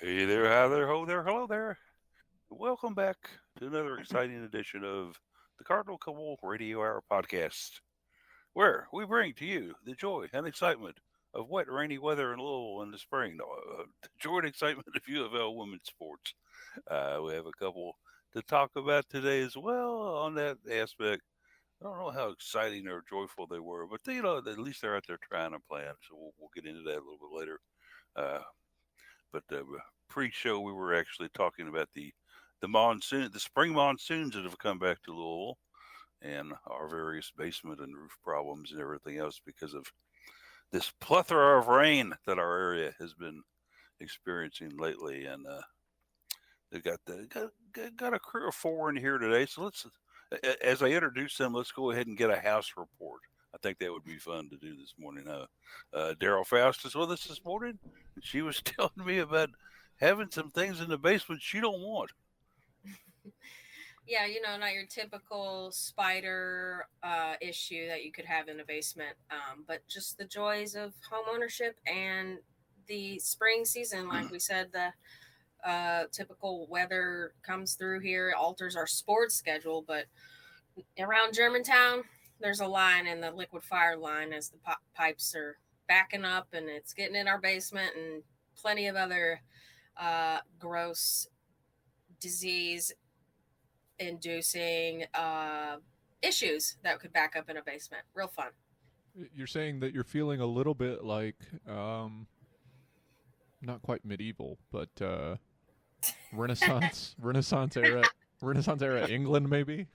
Hey there, hi there, ho there, hello there. Welcome back to another exciting edition of the Cardinal Cole Radio Hour podcast, where we bring to you the joy and excitement of wet, rainy weather in Louisville in the spring, the joy and excitement of U of L women's sports. We have a couple to talk about today as well on that aspect. I don't know how exciting or joyful they were, but at least they're out there trying and playing. So we'll get into that a little bit later. Uh, but pre-show, we were actually talking about the spring monsoons that have come back to Louisville, and our various basement and roof problems and everything else because of this plethora of rain that our area has been experiencing lately. And they got a crew of four in here today. So as I introduce them, let's go ahead and get a house report. I think that would be fun to do this morning. Daryl Faust is with us this morning, and she was telling me about having some things in the basement she don't want. Yeah, not your typical spider issue that you could have in a basement, but just the joys of home ownership and the spring season. Like we said, the typical weather comes through here, alters our sports schedule, but around Germantown, there's a line in the liquid fire line as the pipes are backing up and it's getting in our basement and plenty of other gross disease inducing issues that could back up in a basement. Real fun. You're saying that you're feeling a little bit like, not quite medieval, but Renaissance era, Renaissance era England, maybe.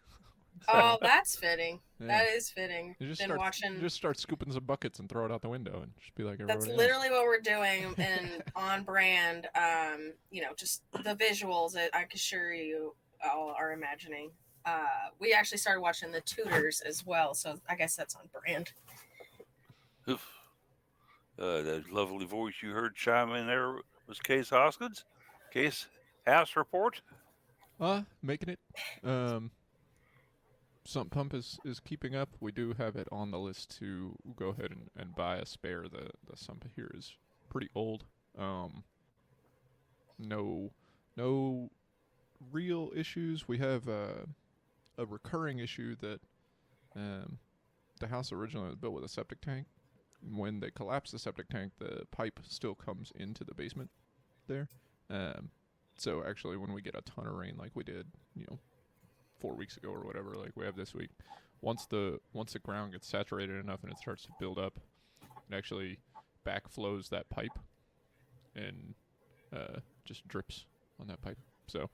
Oh, that's fitting. Yeah, That is fitting. you just Been start watching. just start scooping some buckets and throw it out the window and just be like That's everybody else. literally what we're doing and on brand. Just the visuals that I can assure you all are imagining. We actually started watching the Tudors as well, so I guess that's on brand. Oof. That lovely voice you heard chime in there was Case Hoskins. Case, house report. Making it. Sump pump is keeping up. We do have it on the list to go ahead and buy a spare. The sump here is pretty old. No no real issues. We have a recurring issue that the house originally was built with a septic tank. When they collapse the septic tank, the pipe still comes into the basement there. Um, so actually, when we get a ton of rain like we did, 4 weeks ago or whatever, like we have this week, once the ground gets saturated enough and it starts to build up, it actually backflows that pipe and just drips on that pipe. So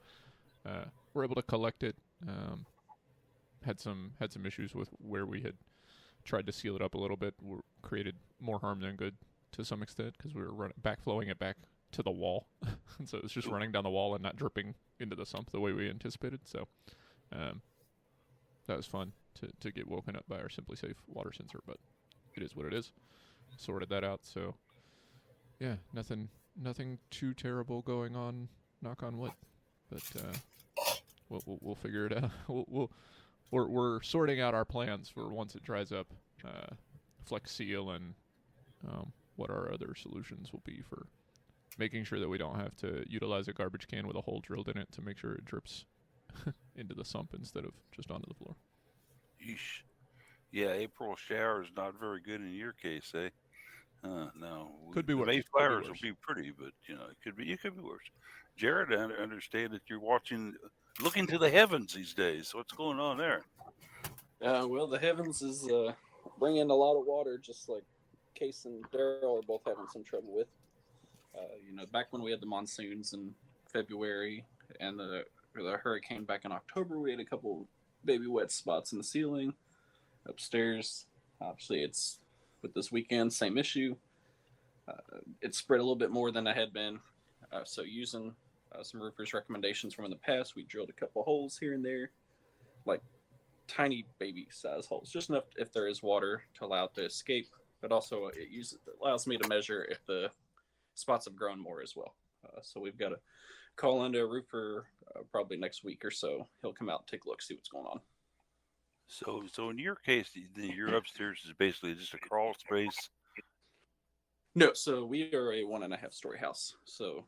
we're able to collect it. Had some issues with where we had tried to seal it up a little bit. We created more harm than good to some extent because we were backflowing it back to the wall, and so it was just running down the wall and not dripping into the sump the way we anticipated. So that was fun to get woken up by our Simply Safe water sensor, but it is what it is. Sorted that out. So yeah, nothing too terrible going on. Knock on wood, but we'll figure it out. We're sorting out our plans for once it dries up, Flex Seal, and what our other solutions will be for making sure that we don't have to utilize a garbage can with a hole drilled in it to make sure it drips into the sump instead of just onto the floor. Yeesh. Yeah, April shower is not very good in your case, eh? No, Could be the worse. Mayflowers will be pretty, but it could be worse. Jared, I understand that you're looking to the heavens these days. What's going on there? Well, the heavens is bringing a lot of water, just like Case and Daryl are both having some trouble with. Back when we had the monsoons in February and the hurricane back in October, we had a couple baby wet spots in the ceiling upstairs. Obviously, it's with this weekend, same issue. It spread a little bit more than I had been. So using some roofers' recommendations from in the past, we drilled a couple holes here and there, like tiny baby size holes, just enough if there is water to allow it to escape. But also it allows me to measure if the spots have grown more as well. So we've got to call into a roofer probably next week or so. He'll come out and take a look, see what's going on. So in your case, your upstairs is basically just a crawl space. No, so we are a 1.5 story house. So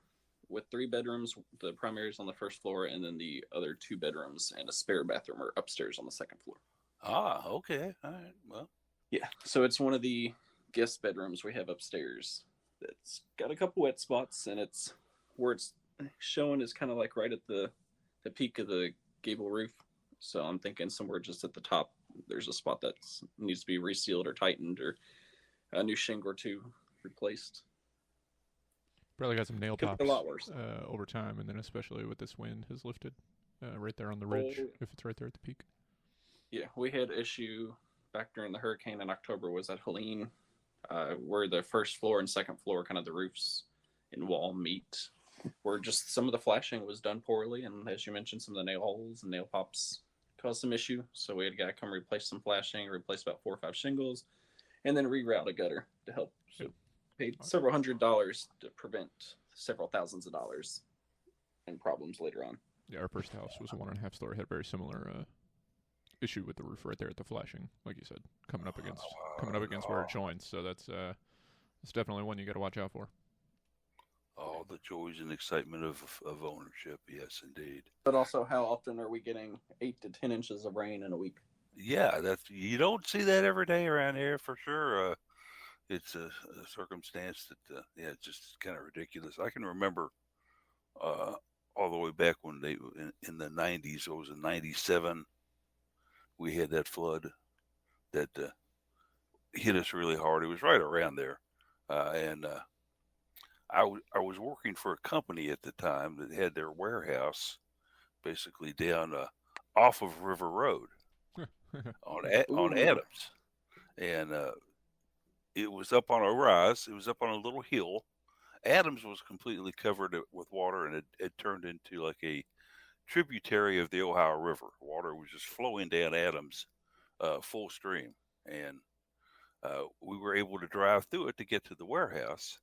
with 3 bedrooms. The primary is on the first floor, and then the other 2 bedrooms and a spare bathroom are upstairs on the second floor. Ah, okay. All right. Well, Yeah, so it's one of the guest bedrooms we have upstairs. That's got a couple wet spots, and it's where it's showing is kind of like right at the peak of the gable roof. So I'm thinking somewhere just at the top, there's a spot that needs to be resealed or tightened, or a new shingle or 2 replaced. Probably got some nail Could pops be a lot worse. over time, and then especially with this wind has lifted right there on the ridge, if it's right there at the peak. Yeah, we had issue back during the hurricane in October was at Helene, where the first floor and second floor, kind of the roofs and wall meet, where just some of the flashing was done poorly, and as you mentioned, some of the nail holes and nail pops caused some issue. So we had a guy come replace some flashing, replace about 4 or 5 shingles, and then reroute a gutter to help. So paid several $100s to prevent several thousands of dollars and problems later on. Yeah, our first house was a 1.5 story, had a very similar issue with the roof right there at the flashing, like you said, coming up against where it joins. So that's definitely one you got to watch out for. Oh, the joys and excitement of ownership. Yes, indeed. But also, how often are we getting 8 to 10 inches of rain in a week? Yeah, you don't see that every day around here for sure. It's a circumstance that it's just kind of ridiculous. I can remember all the way back when in the 90s, it was in 97, we had that flood that hit us really hard. It was right around there, and I was working for a company at the time that had their warehouse basically down off of River Road on Adams, and it was up on a rise. It was up on a little hill. Adams was completely covered with water, and it turned into like a tributary of the Ohio River. Water was just flowing down Adams full stream, and we were able to drive through it to get to the warehouse.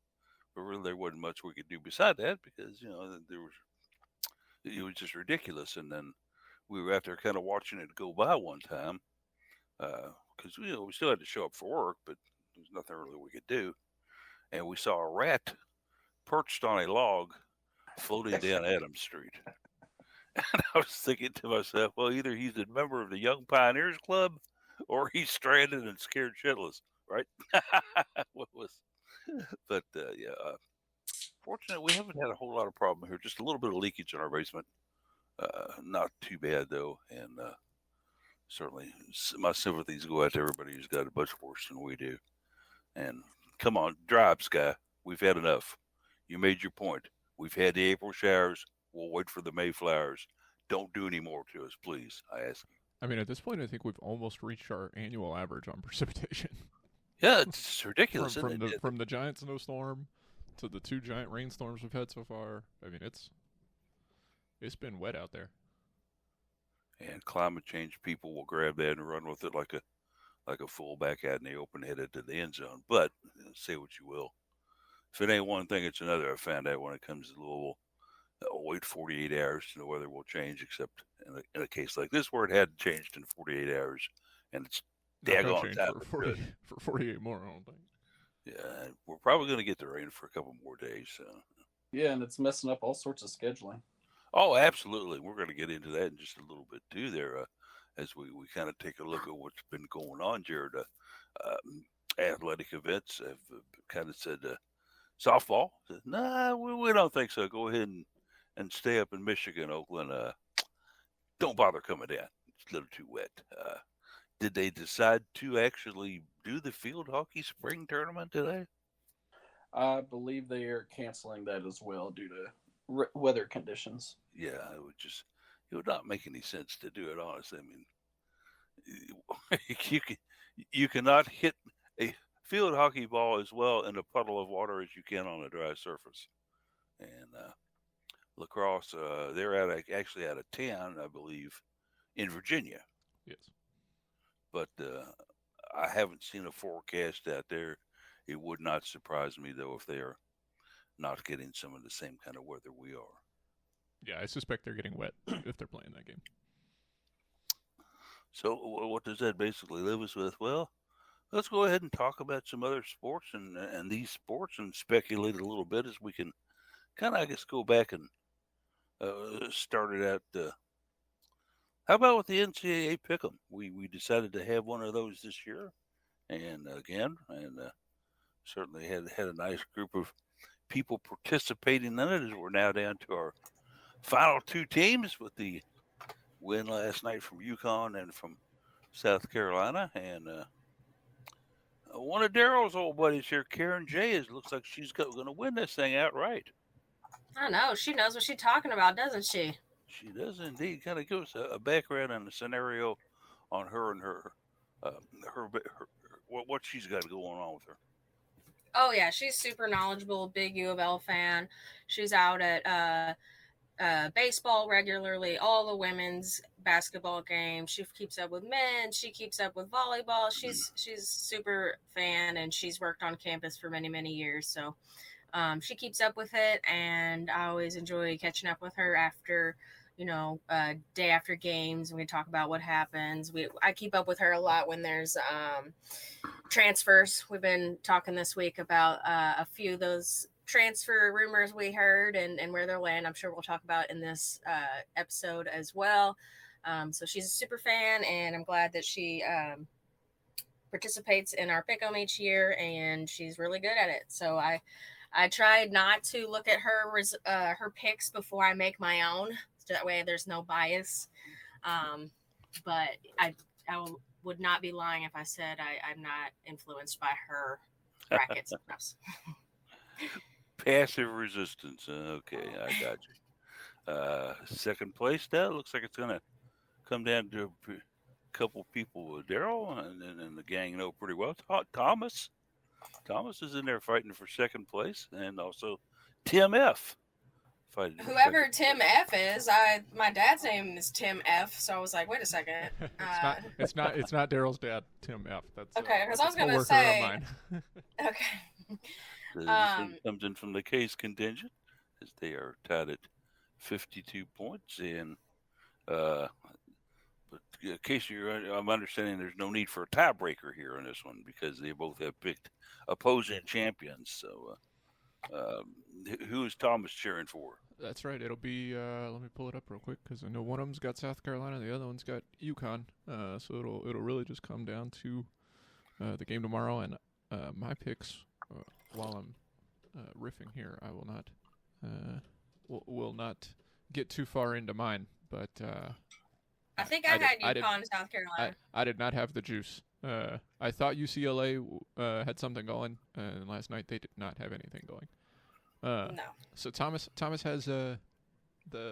But really, there wasn't much we could do beside that because it was just ridiculous. And then we were out there kind of watching it go by one time because we still had to show up for work, but there's nothing really we could do. And we saw a rat perched on a log floating down Adams Street. And I was thinking to myself, well, either he's a member of the Young Pioneers Club or he's stranded and scared shitless, right? Fortunately, we haven't had a whole lot of problem here. Just a little bit of leakage in our basement. Not too bad, though. And certainly my sympathies go out to everybody who's got it much worse than we do. And come on, dry up, Sky. We've had enough. You made your point. We've had the April showers. We'll wait for the Mayflowers. Don't do any more to us, please, I ask you. I mean, at this point, I think we've almost reached our annual average on precipitation. Yeah, it's ridiculous. From the giant snowstorm to the 2 giant rainstorms we've had so far. I mean, it's been wet out there. And climate change people will grab that and run with it like a fullback out in the open headed to the end zone. But say what you will. If it ain't one thing, it's another. I found out when it comes to Louisville. Wait 48 hours to know whether it will change, except in a case like this where it hadn't changed in 48 hours, and it's daggone time for 48 more, I don't think. Yeah, we're probably going to get the rain for a couple more days. So. Yeah, and it's messing up all sorts of scheduling. Oh, absolutely. We're going to get into that in just a little bit, too, there, as we kind of take a look at what's been going on, Jared. Athletic events have kind of said softball. Said, nah, we don't think so. Go ahead and stay up in Michigan, Oakland. Don't bother coming down. It's a little too wet. Did they decide to actually do the field hockey spring tournament today? I believe they are canceling that as well due to weather conditions. Yeah, it would not make any sense to do it, honestly. I mean, you cannot hit a field hockey ball as well in a puddle of water as you can on a dry surface. And lacrosse, they're actually out of town, I believe, in Virginia. Yes. But I haven't seen a forecast out there. It would not surprise me, though, if they are not getting some of the same kind of weather we are. Yeah, I suspect they're getting wet if they're playing that game. So what does that basically leave us with? Well, let's go ahead and talk about some other sports and these sports and speculate a little bit as we can kind of, I guess, go back and started at. How about with the NCAA Pick'em? We decided to have one of those this year, and certainly had a nice group of people participating in it. As we're now down to our final two teams with the win last night from UConn and from South Carolina, and one of Daryl's old buddies here, Karen J, looks like she's going to win this thing outright. I know. She knows what she's talking about, doesn't she? She does indeed. Kind of give us a background and a scenario on her and her what she's got going on with her. Oh yeah, she's super knowledgeable, big U of L fan. She's out at baseball regularly, all the women's basketball games. She keeps up with men. She keeps up with volleyball. She's super fan, and she's worked on campus for many years. So she keeps up with it, and I always enjoy catching up with her after, day after games, and we talk about what happens. I keep up with her a lot when there's transfers. We've been talking this week about a few of those transfer rumors we heard and where they'll land. I'm sure we'll talk about in this episode as well. So she's a super fan, and I'm glad that she participates in our pick'em each year, and she's really good at it. So I tried not to look at her picks before I make my own, so that way there's no bias. But I would not be lying if I said I'm not influenced by her brackets. Passive resistance. Okay, I got you. Second place now looks like it's going to come down to a couple people with Daryl and the gang know pretty well. Thomas is in there fighting for second place, and also Tim F. fighting. Whoever Tim F is, my dad's name is Tim F. So I was like, wait a second. It's not Daryl's dad, Tim F. That's okay. Because I was gonna say. Okay. This comes in from the Case contingent, as they are tied at 52 points. And but in case I'm understanding there's no need for a tiebreaker here on this one because they both have picked opposing champions. So who is Thomas cheering for? That's right. It'll be. Let me pull it up real quick because I know one of them's got South Carolina, the other one's got UConn. So it'll really just come down to the game tomorrow, and my picks. While I'm riffing here, I will not will not get too far into mine. But I think I had UConn, South Carolina. I did not have the juice. I thought UCLA had something going, and last night they did not have anything going. No. So Thomas has the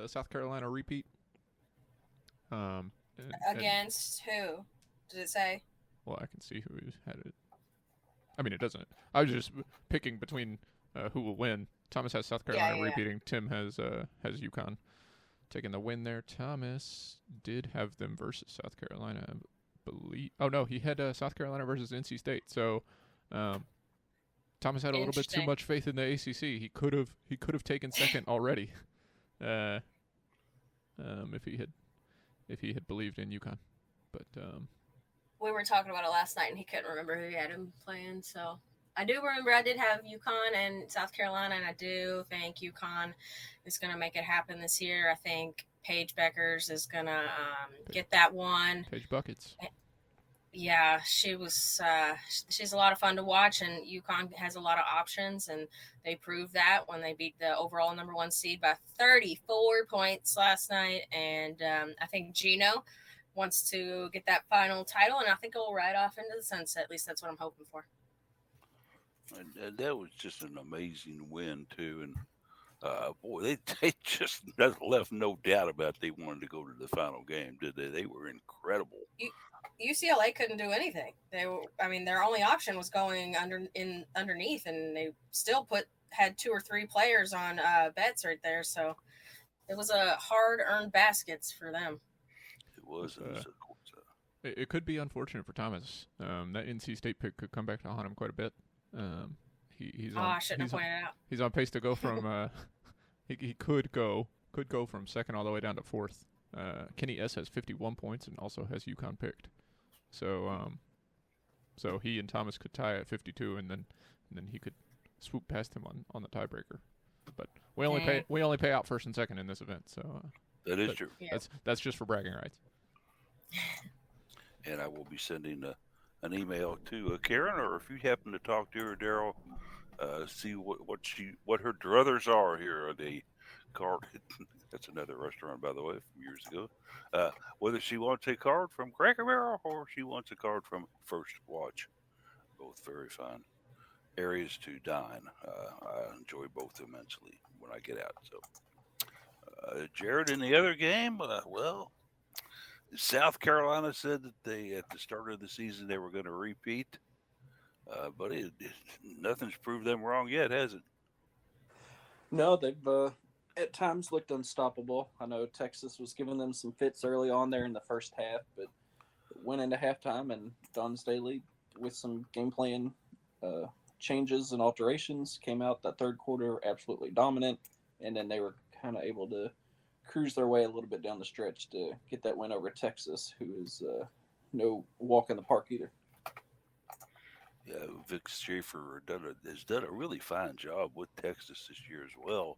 South Carolina repeat. Against who? Did it say? Well, I can see who had it. I mean, it doesn't. I was just picking between who will win. Thomas has South Carolina repeating. Tim has UConn taking the win there. Thomas did have them versus South Carolina, I believe. Oh no, he had South Carolina versus NC State. So Thomas had a little bit too much faith in the ACC. He could have taken second already, if he had believed in UConn, but. We were talking about it last night, and he couldn't remember who he had him playing. So I do remember I did have UConn and South Carolina, and I do think UConn is going to make it happen this year. I think Paige Beckers is going to get that one. Paige Buckets. Yeah, she's a lot of fun to watch, and UConn has a lot of options, and they proved that when they beat the overall number 1 seed by 34 points last night. And I think Gino wants to get that final title, and I think it'll ride off into the sunset. At least that's what I'm hoping for. And that was just an amazing win too, and boy, they just left no doubt about they wanted to go to the final game, did they? They were incredible. UCLA couldn't do anything. Their only option was going underneath, and they still had 2 or 3 players on bets right there. So it was a hard-earned baskets for them. Was it could be unfortunate for Thomas. That NC State pick could come back to haunt him quite a bit. I shouldn't have pointed out. He's on pace to go from he could go from second all the way down to fourth. Kenny S has 51 points and also has UConn picked. So he and Thomas could tie at 52, and then he could swoop past him on the tiebreaker. But We only pay out first and second in this event, so that is true. Yeah. That's just for bragging rights. And I will be sending an email to Karen, or if you happen to talk to her, Daryl, see what her druthers are here on the card. That's another restaurant, by the way, from years ago. Whether she wants a card from Cracker Barrel or she wants a card from First Watch. Both very fine areas to dine. I enjoy both immensely when I get out. So, Jared, in the other game, well, South Carolina said that they, at the start of the season, they were going to repeat, but nothing's proved them wrong yet, has it? No, they've at times looked unstoppable. I know Texas was giving them some fits early on there in the first half, but went into halftime, and Don Staley, with some game plan changes and alterations, came out that third quarter absolutely dominant, and then they were kind of able to cruise their way a little bit down the stretch to get that win over Texas, who is no walk in the park either. Yeah, Vic Schaefer has done a really fine job with Texas this year as well.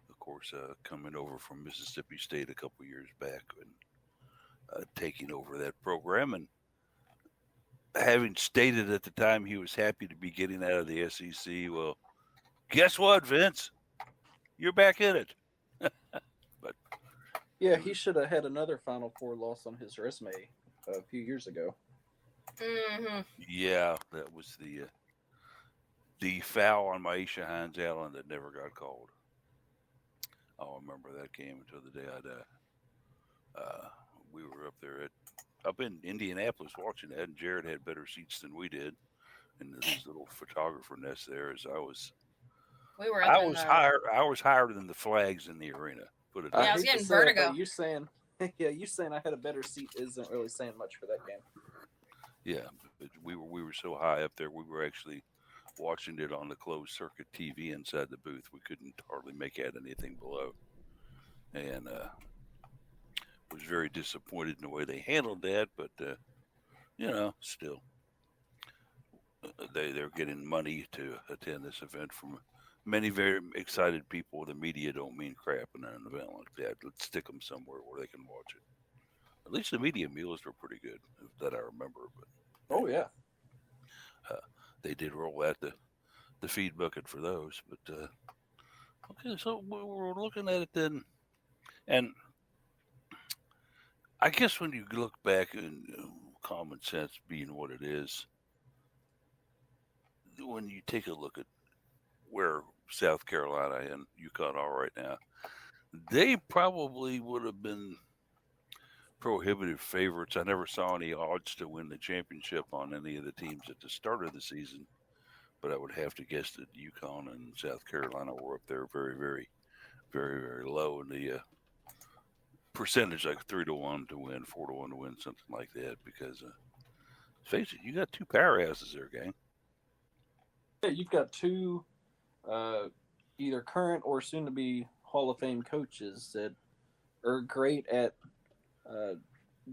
Of course, coming over from Mississippi State a couple years back and taking over that program, and having stated at the time he was happy to be getting out of the SEC. Well, guess what, Vince? You're back in it. But yeah, he should have had another Final Four loss on his resume a few years ago. Mm-hmm. Yeah, that was the foul on Maisha Hines-Allen that never got called. I'll remember that game until the day I die. We were up in Indianapolis watching that, and Jared had better seats than we did in this little photographer nest there. As I was higher than the flags in the arena. Put it. Yeah, I was getting vertigo. You saying I had a better seat isn't really saying much for that game. Yeah, but we were so high up there, we were actually watching it on the closed circuit TV inside the booth. We couldn't hardly make out anything below, and was very disappointed in the way they handled that. But still, they're getting money to attend this event from many very excited people. The media don't mean crap in an event like that. Let's stick them somewhere where they can watch it. At least the media meals were pretty good, that I remember. But oh yeah, they did roll out the feed bucket for those. But okay, so we're looking at it then, and I guess when you look back and common sense being what it is, when you take a look at where South Carolina and UConn are right now, they probably would have been prohibitive favorites. I never saw any odds to win the championship on any of the teams at the start of the season, but I would have to guess that UConn and South Carolina were up there very, very, very, very low in the percentage, like 3-1 to win, 4-1 to win, something like that. Because face it, you got two powerhouses there, gang. Yeah, you've got two either current or soon-to-be Hall of Fame coaches that are great at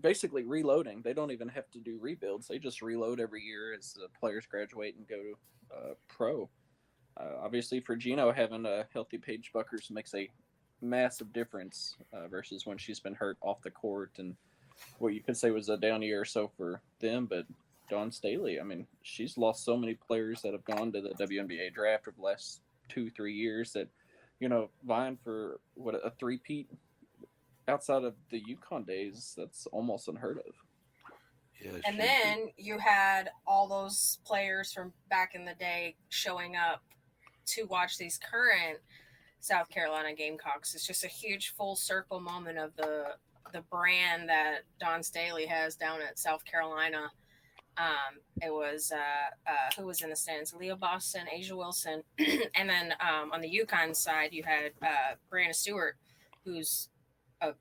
basically reloading. They don't even have to do rebuilds. They just reload every year as the players graduate and go to pro. Obviously, for Gino, having a healthy Paige Buckers makes a massive difference versus when she's been hurt off the court, and what you could say was a down year or so for them. But Dawn Staley, I mean, she's lost so many players that have gone to the WNBA draft over the last 2-3 years that, vying for a three-peat outside of the UConn days, that's almost unheard of. Yeah, and then you had all those players from back in the day showing up to watch these current South Carolina Gamecocks. It's just a huge full circle moment of the brand that Dawn Staley has down at South Carolina. It was who was in the stands? Leah Boston, Asia Wilson, and then on the UConn side you had Brianna Stewart, who's a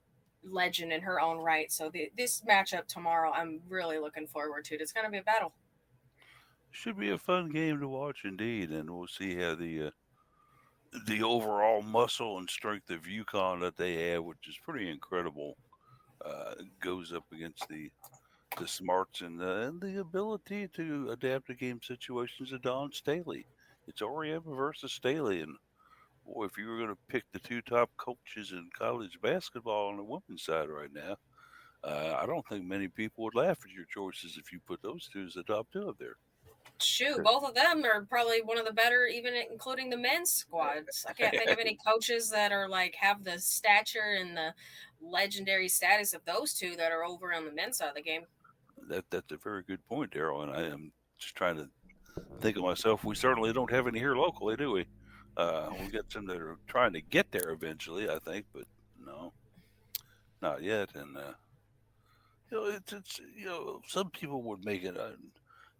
legend in her own right. So this matchup tomorrow, I'm really looking forward to it. It's going to be a battle. Should be a fun game to watch indeed, and we'll see how the overall muscle and strength of UConn that they have, which is pretty incredible, goes up against the smarts and the ability to adapt to game situations of Dawn Staley. It's Oriema versus Staley, and boy, if you were going to pick the two top coaches in college basketball on the women's side right now, I don't think many people would laugh at your choices if you put those two as the top two up there. Shoot, both of them are probably one of the better, even including the men's squads. I can't think of any coaches that are like have the stature and the legendary status of those two that are over on the men's side of the game. That's a very good point, Daryl. And I am just trying to think of myself. We certainly don't have any here locally, do we? We got some that are trying to get there eventually, I think, but no, not yet. And it's some people would make it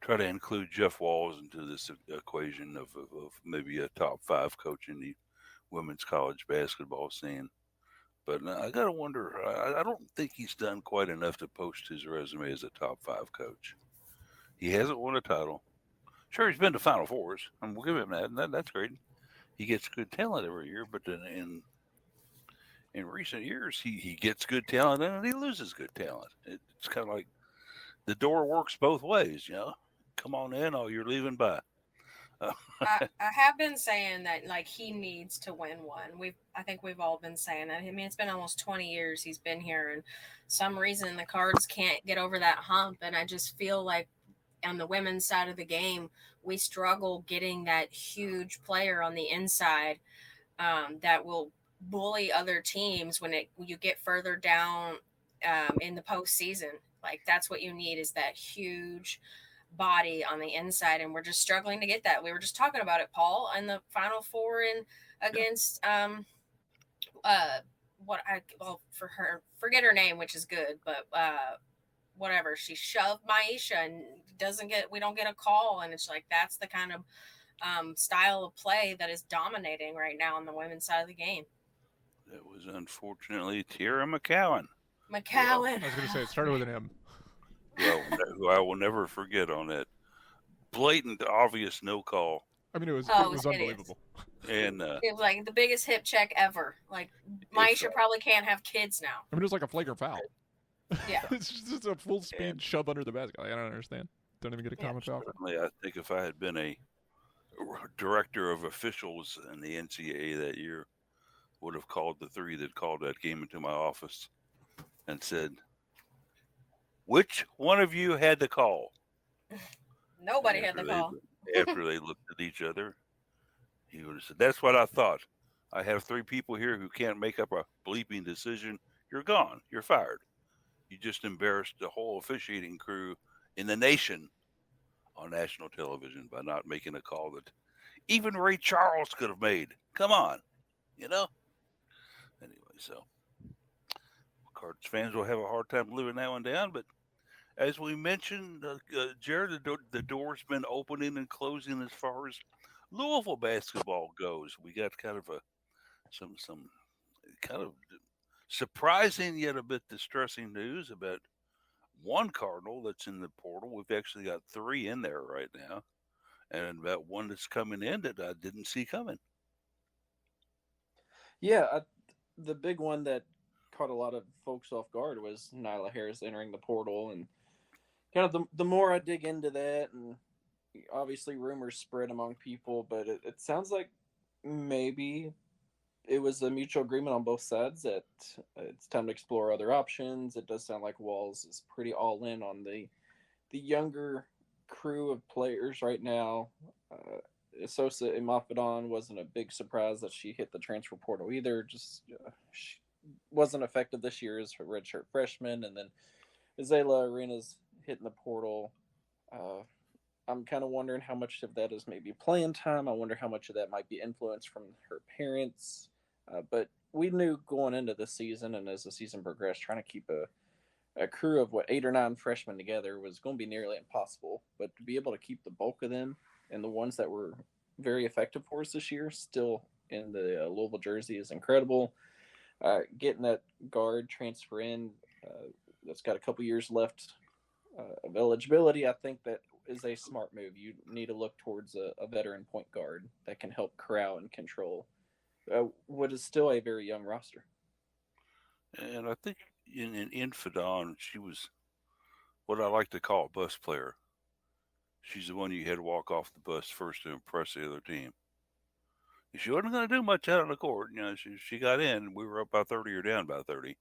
try to include Jeff Walls into this equation of maybe a top 5 coach in the women's college basketball scene. But I gotta wonder. I don't think he's done quite enough to post his resume as a top 5 coach. He hasn't won a title. Sure, he's been to Final Fours, and we'll give him that, and that's great. He gets good talent every year, but then in recent years, he gets good talent and he loses good talent. It's kind of like the door works both ways, Come on in, or you're leaving by. I have been saying that like he needs to win one. I think we've all been saying that. I mean, it's been almost 20 years he's been here, and some reason the Cards can't get over that hump. And I just feel like on the women's side of the game, we struggle getting that huge player on the inside that will bully other teams when you get further down in the postseason. Like that's what you need is that huge body on the inside, and we're just struggling to get that. We were just talking about it, Paul, in the Final Four and against for her, forget her name, which is good, but whatever, she shoved Maisha and we don't get a call, and it's like that's the kind of style of play that is dominating right now on the women's side of the game. That was unfortunately Tierra McCowan. I was going to say it started with an M. Well, who I will never forget on that blatant, obvious no call. I mean, it was unbelievable. And it was like the biggest hip check ever. Like Maisha probably can't have kids now. I mean, it was like a flagrant foul. Yeah, it's just a full speed shove under the basket. I don't understand. Don't even get a common foul. Certainly, I think if I had been a director of officials in the NCAA that year, would have called the 3 that called that game into my office and said, "Which one of you had the call?" Nobody had the call. After they looked at each other, he would have said, "That's what I thought. I have 3 people here who can't make up a bleeping decision. You're gone. You're fired. You just embarrassed the whole officiating crew in the nation on national television by not making a call that even Ray Charles could have made. Come on, Anyway, so Cards fans will have a hard time living that one down, but as we mentioned, Jared, the door's been opening and closing as far as Louisville basketball goes. We got kind of some kind of surprising yet a bit distressing news about one Cardinal that's in the portal. We've actually got 3 in there right now, and about one that's coming in that I didn't see coming. Yeah, the big one that caught a lot of folks off guard was Nyla Harris entering the portal, and kind of the more I dig into that, and obviously rumors spread among people, but it sounds like maybe it was a mutual agreement on both sides that it's time to explore other options. It does sound like Walls is pretty all in on the younger crew of players right now. Sosa Imafidon wasn't a big surprise that she hit the transfer portal either. Just she wasn't effective this year as a redshirt freshman, and then Azela Arenas hitting the portal. I'm kind of wondering how much of that is maybe playing time. I wonder how much of that might be influence from her parents. But we knew going into the season, and as the season progressed, trying to keep a crew of 8 or 9 freshmen together was going to be nearly impossible. But to be able to keep the bulk of them and the ones that were very effective for us this year still in the Louisville jersey is incredible. Getting that guard transfer in that's got a couple years left of eligibility, I think that is a smart move. You need to look towards a veteran point guard that can help corral and control what is still a very young roster. And I think in Fadon, she was what I like to call a bus player. She's the one you had to walk off the bus first to impress the other team. She wasn't going to do much out on the court. She got in. We were up by 30 or down by 30.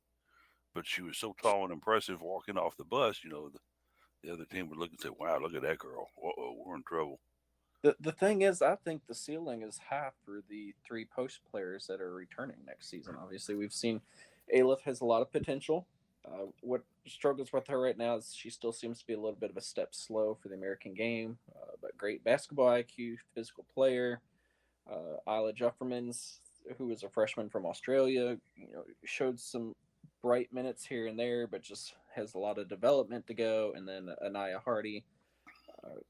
But she was so tall and impressive walking off the bus, the other team would look and say, wow, look at that girl. Uh-oh, we're in trouble. The thing is, I think the ceiling is high for the 3 post players that are returning next season. Obviously, we've seen Aleph has a lot of potential. What struggles with her right now is she still seems to be a little bit of a step slow for the American game, but great basketball IQ, physical player. Isla Jeffermans, who is a freshman from Australia, showed some bright minutes here and there, but just has a lot of development to go. And then Anaya Hardy,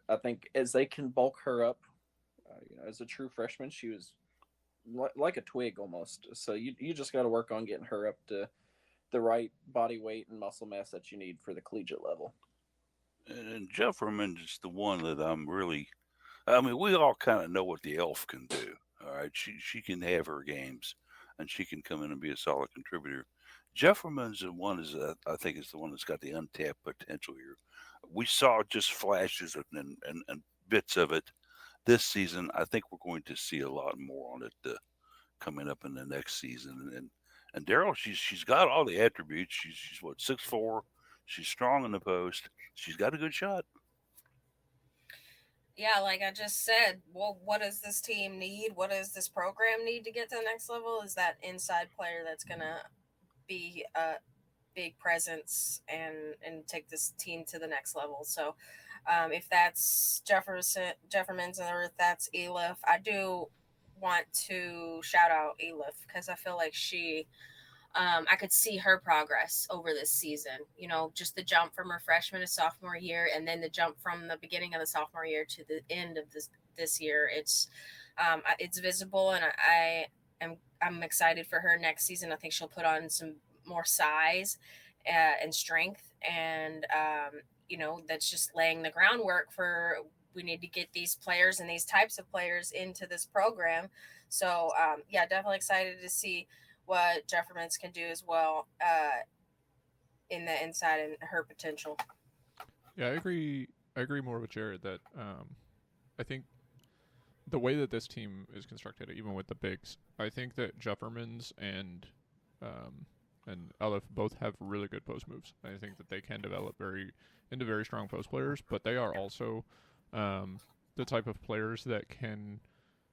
I think as they can bulk her up, as a true freshman, she was like a twig almost. So you just got to work on getting her up to the right body weight and muscle mass that you need for the collegiate level. And Jefferman is the one that we all kind of know what the elf can do. All right. She can have her games and she can come in and be a solid contributor. Jefferman's the one I think is the one that's got the untapped potential here. We saw just flashes and bits of it this season. I think we're going to see a lot more on it coming up in the next season. And Daryl, she's got all the attributes. She's what 6'4". She's strong in the post. She's got a good shot. Yeah, like I just said, well, what does this team need? What does this program need to get to the next level? Is that inside player that's gonna be a big presence and take this team to the next level. So if that's Jefferman's or if that's Elif, I do want to shout out Elif because I feel like I could see her progress over this season. Just the jump from her freshman to sophomore year, and then the jump from the beginning of the sophomore year to the end of this year. It's visible, and I'm excited for her next season. I think she'll put on some more size and strength, and that's just laying the groundwork for. We need to get these players and these types of players into this program. So definitely excited to see what Jeffermans can do as well in the inside and her potential. Yeah, I agree. I agree more with Jared that I think the way that this team is constructed, even with the bigs, I think that Jeffermans and Aleph both have really good post moves. I think that they can develop into very strong post players, but they are also the type of players that can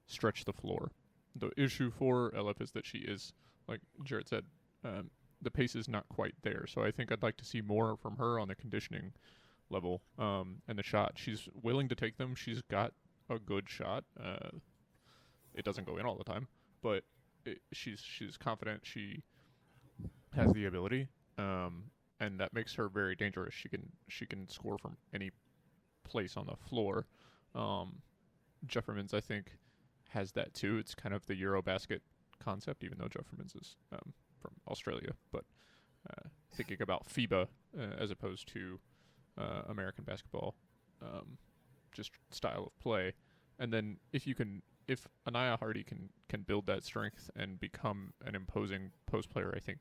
stretch the floor. The issue for Aleph is that she is, like Jared said, the pace is not quite there. So I think I'd like to see more from her on the conditioning level and the shot. She's willing to take them. She's got a good shot. It doesn't go in all the time, but she's confident. She has the ability, and that makes her very dangerous. She can score from any place on the floor. Jeffermans, I think, has that too. It's kind of the Eurobasket concept, even though Jeffermans is from Australia, but thinking about FIBA as opposed to American basketball, just style of play. And then if Anaya Hardy can build that strength and become an imposing post player, I think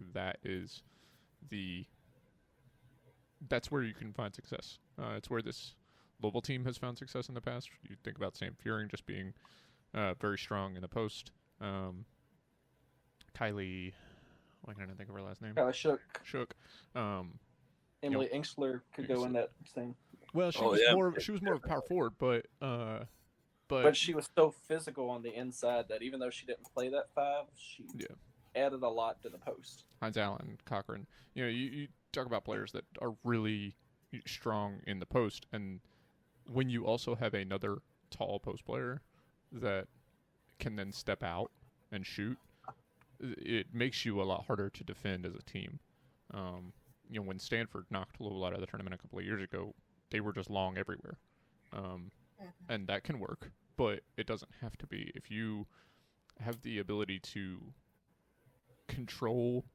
that's where you can find success. It's where this Louisville team has found success in the past. You think about Sam Fearing just being very strong in the post. Kylie, why can't I think of her last name? Kylie Shook. Emily Inkster could go in that same. Well, she was more of a power forward, but she was so physical on the inside that even though she didn't play that 5, she added a lot to the post. Hines Allen, Cochran. You talk about players that are really strong in the post, and when you also have another tall post player that can then step out and shoot, it makes you a lot harder to defend as a team. When Stanford knocked Louisville out of the tournament a couple of years ago, they were just long everywhere. And that can work, but it doesn't have to be. If you have the ability to control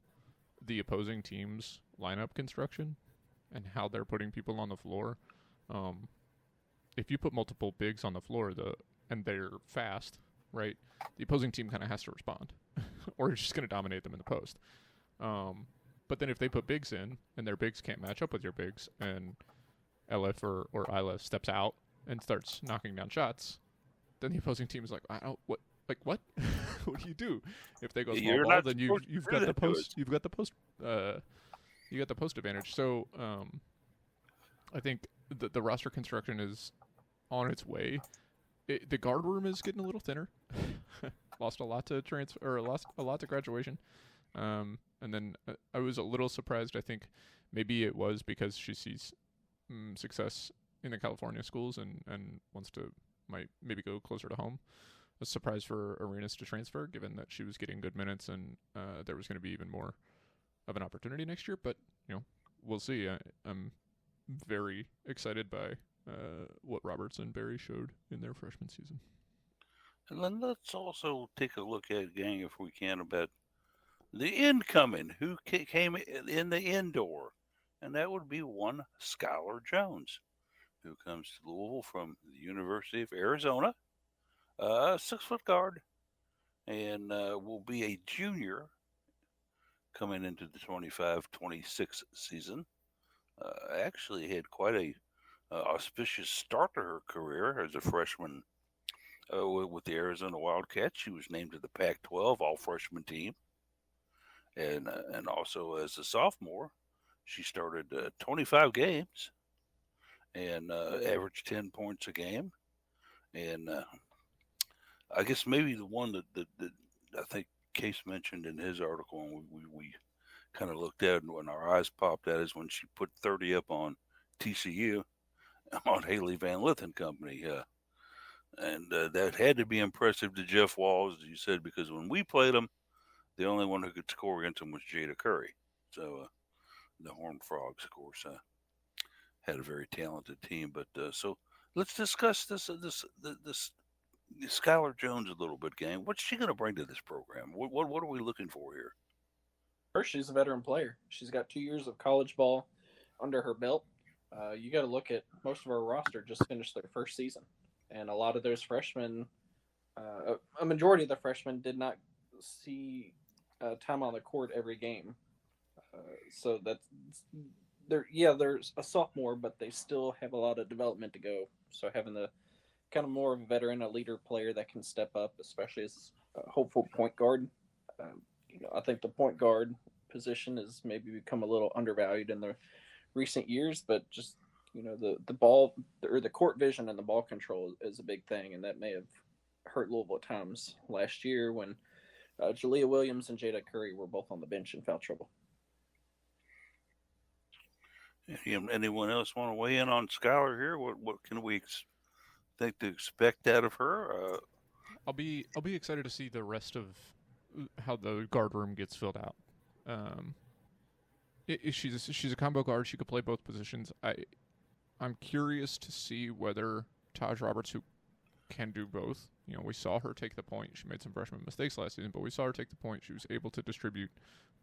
the opposing team's lineup construction and how they're putting people on the floor, if you put multiple bigs on the floor and they're fast, right, the opposing team kind of has to respond or you're just going to dominate them in the post. But then if they put bigs in and their bigs can't match up with your bigs and LF or Isla steps out and starts knocking down shots, then the opposing team is like, like what? What do you do if they go small You're ball? not Then supposed you've to do got the that to us. post. You've got the post. You got the post advantage. So I think the roster construction is on its way. The guard room is getting a little thinner. Lost a lot to transfer, or lost a lot to graduation. And then I was a little surprised. I think maybe it was because she sees success in the California schools and wants to might maybe go closer to home. A surprise for Arenas to transfer, given that she was getting good minutes and there was going to be even more of an opportunity next year. But we'll see. I'm very excited by what Roberts and Barry showed in their freshman season. And then let's also take a look at, gang, if we can, about the incoming, who came in the indoor. And that would be one Skylar Jones, who comes to Louisville from the University of Arizona, 6-foot guard, and will be a junior coming into the 25-26 season. Actually had quite a auspicious start to her career as a freshman with the Arizona Wildcats. She was named to the Pac-12 all-freshman team. And also as a sophomore, she started 25 games and averaged 10 points a game. And I guess maybe the one that I think Case mentioned in his article, and we kind of looked at and when our eyes popped at, is when she put 30 up on TCU on Haley Van Lith and company. And that had to be impressive to Jeff Walls, as you said, because when we played them, the only one who could score against them was Jada Curry. So the Horned Frogs, of course, had a very talented team. But so let's discuss this Skylar Jones a little bit, gang. What's she going to bring to this program? What are we looking for here? First, she's a veteran player. She's got 2 years of college ball under her belt. You got to look at most of our roster just finished their first season, and a lot of those freshmen, a majority of the freshmen did not see time on the court every game. So that's they're a sophomore, but they still have a lot of development to go. So having the kind of more of a veteran, a leader player that can step up, especially as a hopeful point guard. I think the point guard position has maybe become a little undervalued in the recent years, but just the ball or the court vision and the ball control is a big thing, and that may have hurt Louisville at times last year when Jalea Williams and Jada Curry were both on the bench in foul trouble. Anyone else want to weigh in on Skylar here? What can we think to expect out of her? I'll be excited to see the rest of how the guard room gets filled out. She's a combo guard. She could play both positions. I'm curious to see whether Taj Roberts, who can do both. We saw her take the point. She made some freshman mistakes last season, but we saw her take the point. She was able to distribute,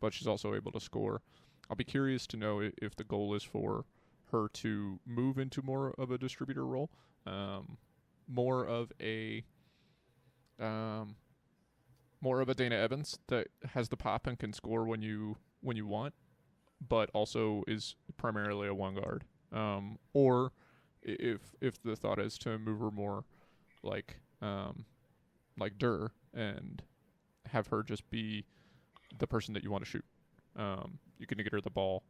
but she's also able to score. I'll be curious to know if the goal is for her to move into more of a distributor role, more of a Dana Evans that has the pop and can score when you want, but also is primarily a one guard. Or if the thought is to move her more like Durr and have her just be the person that you want to shoot. You can get her the ball.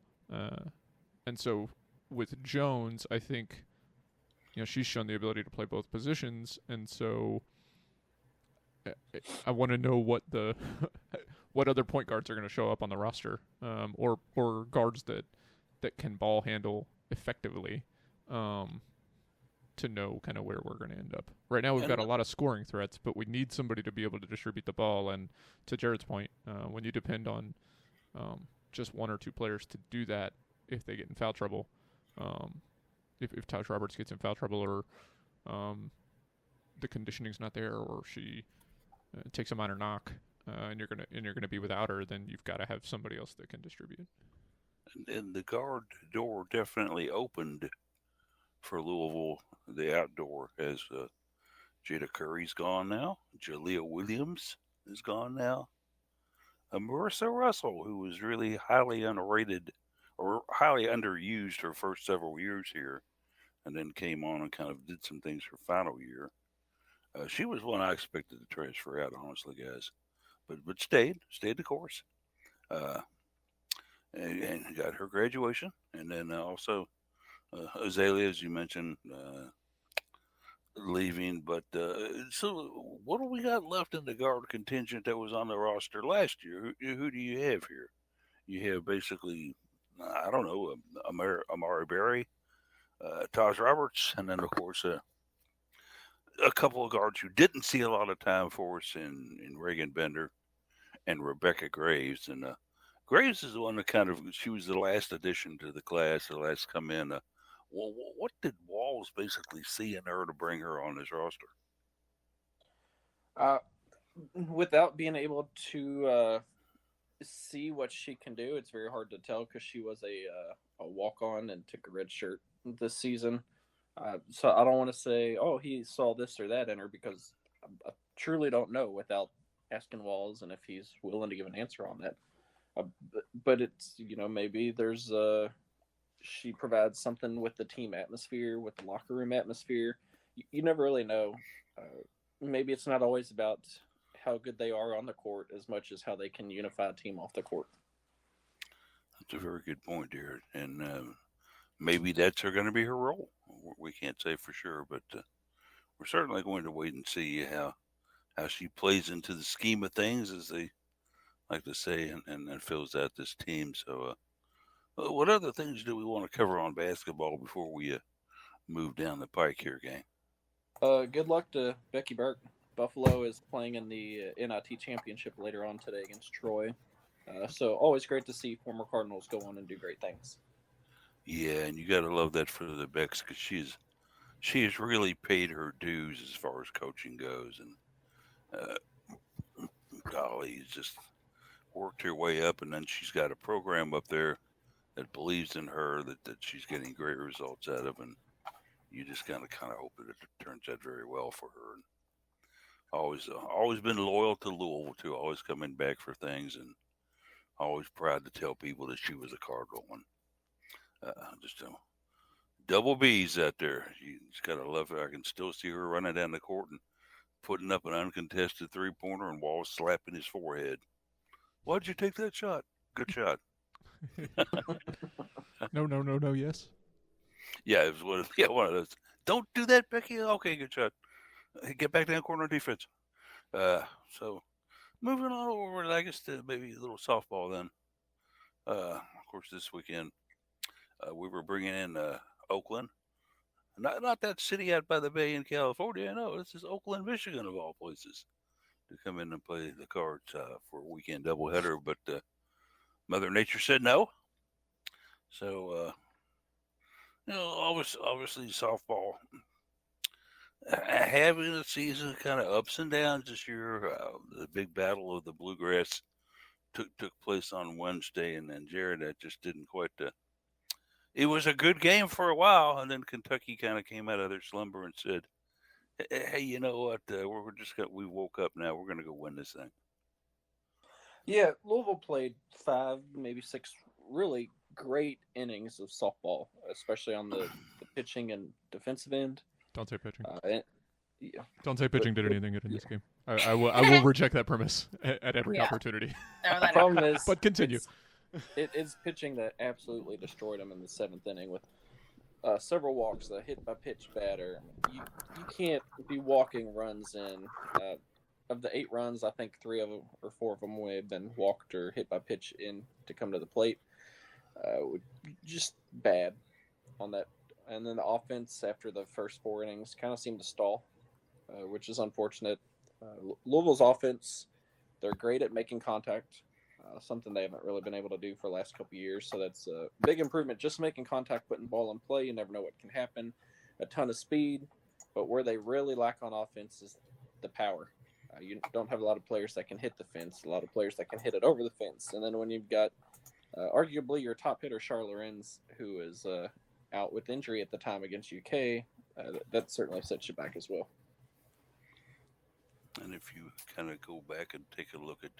And so with Jones, I think she's shown the ability to play both positions, and so I want to know what the what other point guards are going to show up on the roster, or guards that can ball handle effectively, to know kind of where we're going to end up. Right now, we've got a lot of scoring threats, but we need somebody to be able to distribute the ball. And to Jared's point, when you depend on just one or two players to do that, if they get in foul trouble, if Taj Roberts gets in foul trouble, or the conditioning's not there, or she takes a minor knock, and you're gonna be without her, then you've got to have somebody else that can distribute. And the guard door definitely opened for Louisville, the outdoor, as Jada Curry's gone now. Jalea Williams is gone now. Marissa Russell, who was really highly underrated or highly underused her first several years here, and then came on and kind of did some things her final year. She was one I expected to transfer out, honestly, guys, but stayed the course, uh, and got her graduation, and then also Azalea, as you mentioned, leaving. But so, what do we got left in the guard contingent that was on the roster last year? Who do you have here? You have basically, I don't know, Amari Berry, Taj Roberts, and then of course a couple of guards who didn't see a lot of time for us in Reagan Bender and Rebecca Graves. And Graves is the one that she was the last addition to the class, the last come in. What did Walls basically see in her to bring her on his roster? Uh, without being able to see what she can do, it's very hard to tell because she was a walk on and took a red shirt this season. So I don't want to say, oh, he saw this or that in her because I truly don't know without asking Walls and if he's willing to give an answer on that. But it's, maybe there's she provides something with the team atmosphere, with the locker room atmosphere. You never really know. Maybe it's not always about how good they are on the court as much as how they can unify a team off the court. That's a very good point, dear. And maybe that's going to be her role. We can't say for sure, but we're certainly going to wait and see how she plays into the scheme of things, as they like to say, and fills out this team. So, what other things do we want to cover on basketball before we move down the pike here, gang? Good luck to Becky Burke. Buffalo is playing in the NIT championship later on today against Troy. So always great to see former Cardinals go on and do great things. Yeah, and you got to love that for the Becks because she has really paid her dues as far as coaching goes, and golly, just worked her way up, and then she's got a program up there that believes in her, that she's getting great results out of, and you just kind of hope that it turns out very well for her. And always been loyal to Louisville too, always coming back for things, and always proud to tell people that she was a Cardinal one. Just double B's out there. You just gotta love her. I can still see her running down the court and putting up an uncontested 3-pointer, and Wall slapping his forehead. Why'd you take that shot? Good shot. No, yes. Yeah, it was one of those. Don't do that, Becky. Okay, good shot. Get back down corner defense. So moving on over, I guess, to maybe a little softball then. Of course, this weekend we were bringing in Oakland. Not that city out by the bay in California. No, this is Oakland, Michigan, of all places, to come in and play the Cards for a weekend doubleheader. But Mother Nature said no. So, obviously softball having a season kind of ups and downs this year. The big battle of the Bluegrass took place on Wednesday, and then Jared, that just didn't quite. It was a good game for a while, and then Kentucky kind of came out of their slumber and said, "Hey, you know what? We woke up now. We're going to go win this thing." Yeah, Louisville played 5, maybe 6 really great innings of softball, especially on the pitching and defensive end. Don't say pitching. Yeah. Don't say pitching did anything good in this game. I will reject that premise at every opportunity. The problem is, but continue. It's pitching that absolutely destroyed them in the 7th inning with several walks, the hit by pitch batter. You can't be walking runs in. Of the 8 runs, I think 3 of them or 4 of them may have been walked or hit by pitch in to come to the plate. Just bad on that. And then the offense after the first 4 innings kind of seemed to stall, which is unfortunate. Louisville's offense, they're great at making contact, something they haven't really been able to do for the last couple of years. So that's a big improvement. Just making contact, putting the ball in play, you never know what can happen. A ton of speed, but where they really lack on offense is the power. You don't have a lot of players that can hit the fence, a lot of players that can hit it over the fence. And then when you've got arguably your top hitter, Charles Lorenz, who is out with injury at the time against UK, that certainly sets you back as well. And if you kind of go back and take a look at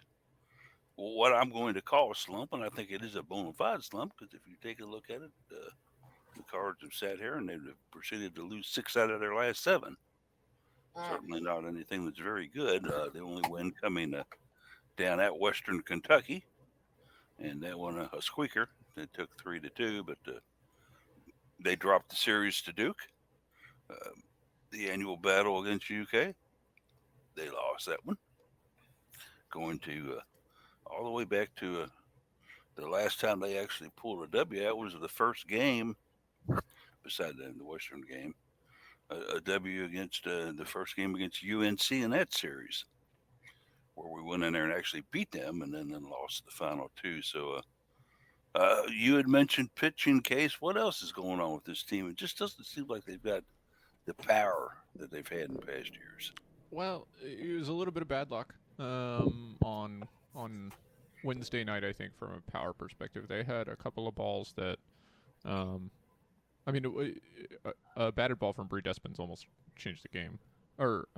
what I'm going to call a slump, and I think it is a bona fide slump, because if you take a look at it, the Cards have sat here and they've proceeded to lose 6 out of their last 7. Certainly not anything that's very good. The only win coming down at Western Kentucky, and that one a squeaker. They took 3-2, but they dropped the series to Duke. The annual battle against UK, they lost that one. Going to all the way back to the last time they actually pulled a W. That was the first game, beside the Western game, a W against the first game against UNC in that series, where we went in there and actually beat them, and then lost the final two. So you had mentioned pitching case. What else is going on with this team? It just doesn't seem like they've got the power that they've had in past years. Well, it was a little bit of bad luck on Wednesday night, I think, from a power perspective. They had a couple of balls that, I mean, a batted ball from Bree Despins almost changed the game. Or,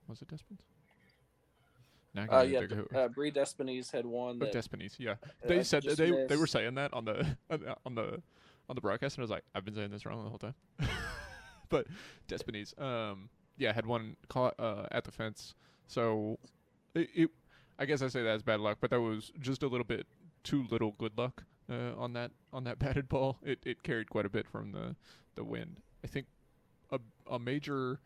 was it Despins? Bree Despines had one. That, Despines, yeah. They said that they were saying that on the broadcast, and I was like, I've been saying this wrong the whole time. But Despines, had one caught at the fence. So I guess I say that as bad luck, but that was just a little bit too little good luck on that batted ball. It carried quite a bit from the wind. I think a major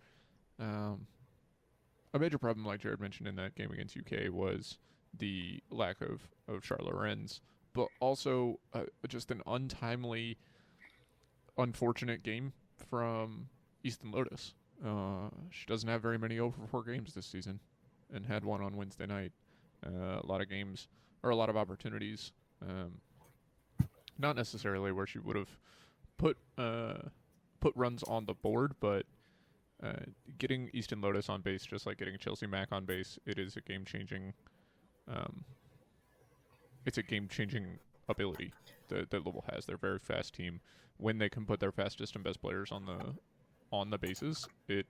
problem, like Jared mentioned in that game against UK, was the lack of Charlotte Lorenz, but also just an untimely, unfortunate game from Easton Lotus. She doesn't have very many over 4 games this season, and had one on Wednesday night. A lot of games, or a lot of opportunities, not necessarily where she would have put runs on the board, but getting Easton Lotus on base, just like getting Chelsea Mack on base, it is a game-changing. It's a game-changing ability that Louisville has. They're a very fast team. When they can put their fastest and best players on the bases, it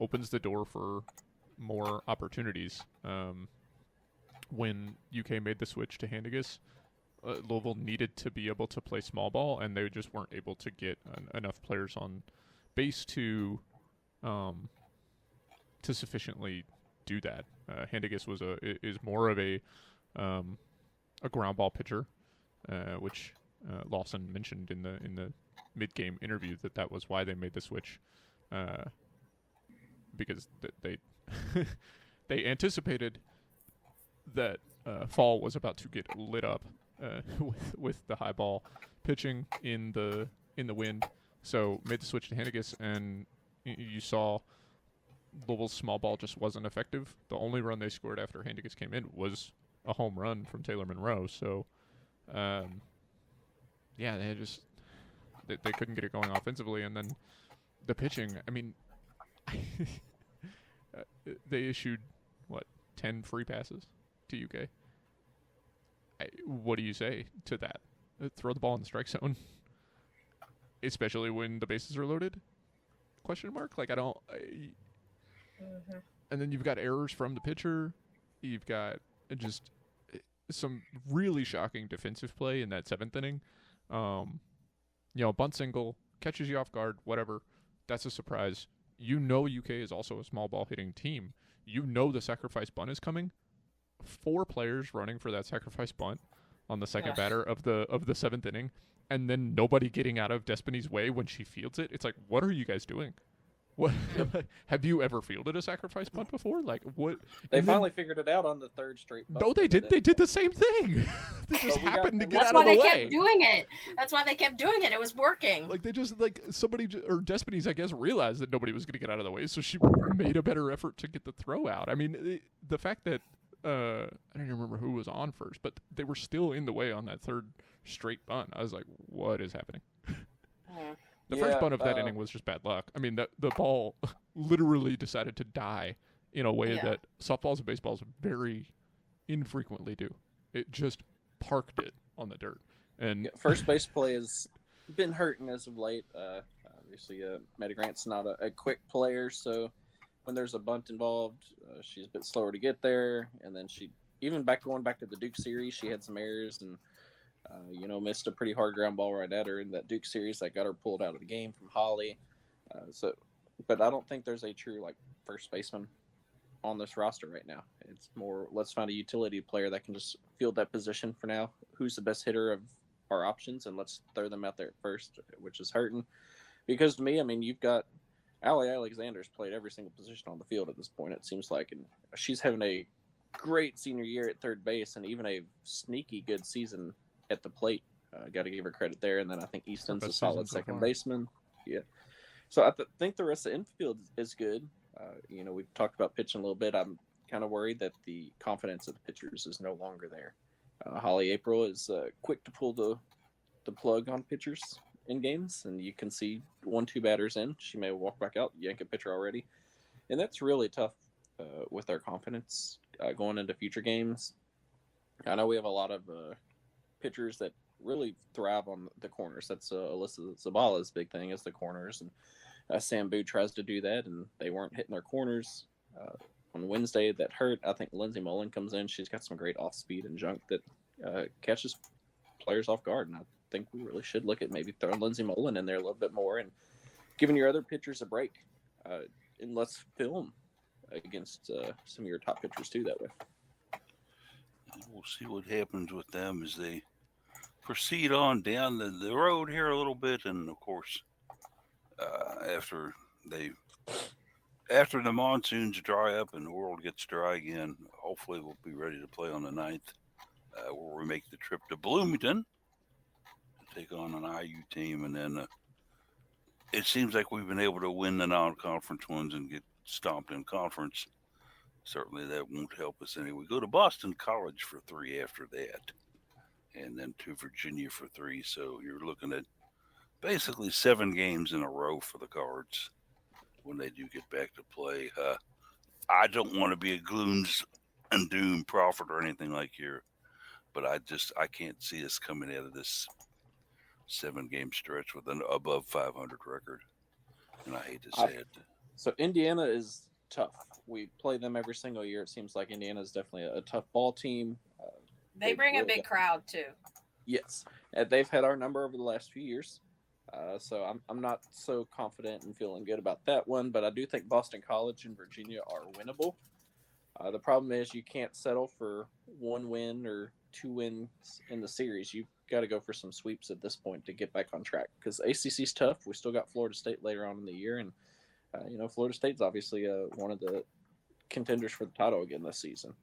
opens the door for more opportunities. When UK made the switch to Handigas, Louisville needed to be able to play small ball, and they just weren't able to get enough players on base to sufficiently do that. Handigas is more of a ground ball pitcher, which Lawson mentioned in the mid-game interview that was why they made the switch, because they they anticipated that fall was about to get lit up with the high ball pitching in the wind, so made the switch to Handigas, and you saw Louisville's small ball just wasn't effective. The only run they scored after Handigas came in was a home run from Taylor Monroe. So, they couldn't get it going offensively, and then the pitching. I mean, they issued 10 free passes to UK. What do you say to that? Throw the ball in the strike zone, especially when the bases are loaded? Question mark? Like, I don't. And then you've got errors from the pitcher. You've got just some really shocking defensive play in that 7th inning. Bunt single, catches you off guard, whatever. That's a surprise. UK is also a small ball hitting team. The sacrifice bunt is coming. 4 players running for that sacrifice bunt on the second batter of the 7th inning, and then nobody getting out of Despines' way when she fields it. It's like, what are you guys doing? What have you ever fielded a sacrifice bunt before? Like, what? They finally figured it out on the 3rd straight bunt. No, they did. They did the same thing. They just happened to get out of the way. That's why they kept doing it. That's why they kept doing it. It was working. Like, they just, somebody, or Despines, I guess, realized that nobody was going to get out of the way, so she made a better effort to get the throw out. I mean, the fact that, I don't even remember who was on first, but they were still in the way on that 3rd straight bunt. I was like, what is happening? The first bunt of that inning was just bad luck. I mean, the ball literally decided to die in a way that softballs and baseballs very infrequently do. It just parked it on the dirt. And first base play has been hurting as of late. Obviously, Meta Grant's not a quick player, so when there's a bunt involved, she's a bit slower to get there. And then going back to the Duke series, she had some errors and missed a pretty hard ground ball right at her in that Duke series that got her pulled out of the game from Holly. So but I don't think there's a true like first baseman on this roster right now. It's more let's find a utility player that can just field that position for now. Who's the best hitter of our options, and let's throw them out there at first, which is hurting. Because to me, I mean, you've got Allie Alexander's played every single position on the field at this point, it seems like, and she's having a great senior year at third base and even a sneaky good season at the plate. Got to give her credit there. And then I think Easton's a solid second baseman. Yeah. So I think the rest of the infield is good. We've talked about pitching a little bit. I'm kind of worried that the confidence of the pitchers is no longer there. Holly April is quick to pull the plug on pitchers in games, and you can see 1-2 batters in, she may walk back out, yank a pitcher already, and that's really tough with their confidence going into future games. I know we have a lot of pitchers that really thrive on the corners. That's Alyssa Zabala's big thing is the corners, and Sam Boo tries to do that, and they weren't hitting their corners on Wednesday. That hurt. I think Lindsay Mullen comes in. She's got some great off speed and junk that catches players off guard, and I think we really should look at maybe throwing Lindsay Mullen in there a little bit more and giving your other pitchers a break, and let's film against some of your top pitchers too that way. We'll see what happens with them as they proceed on down the road here a little bit, and of course, after the monsoons dry up and the world gets dry again, hopefully we'll be ready to play on the 9th, where we make the trip to Bloomington to take on an IU team, and then it seems like we've been able to win the non-conference ones and get stomped in conference. Certainly that won't help us any. We go to Boston College for 3 after that, and then to Virginia for 3. So you're looking at basically 7 games in a row for the Cards when they do get back to play. I don't want to be a gloom and doom prophet or anything like here, but I can't see us coming out of this 7-game stretch with an above 500 record, and I hate to say it. So Indiana is tough. We play them every single year. It seems like Indiana is definitely a tough ball team. They bring a big crowd too. Yes, and they've had our number over the last few years. So I'm not so confident and feeling good about that one, but I do think Boston College and Virginia are winnable. The problem is you can't settle for 1 win or 2 wins in the series. You've got to go for some sweeps at this point to get back on track, because ACC's tough. We still got Florida State later on in the year, and Florida State's obviously one of the contenders for the title again this season.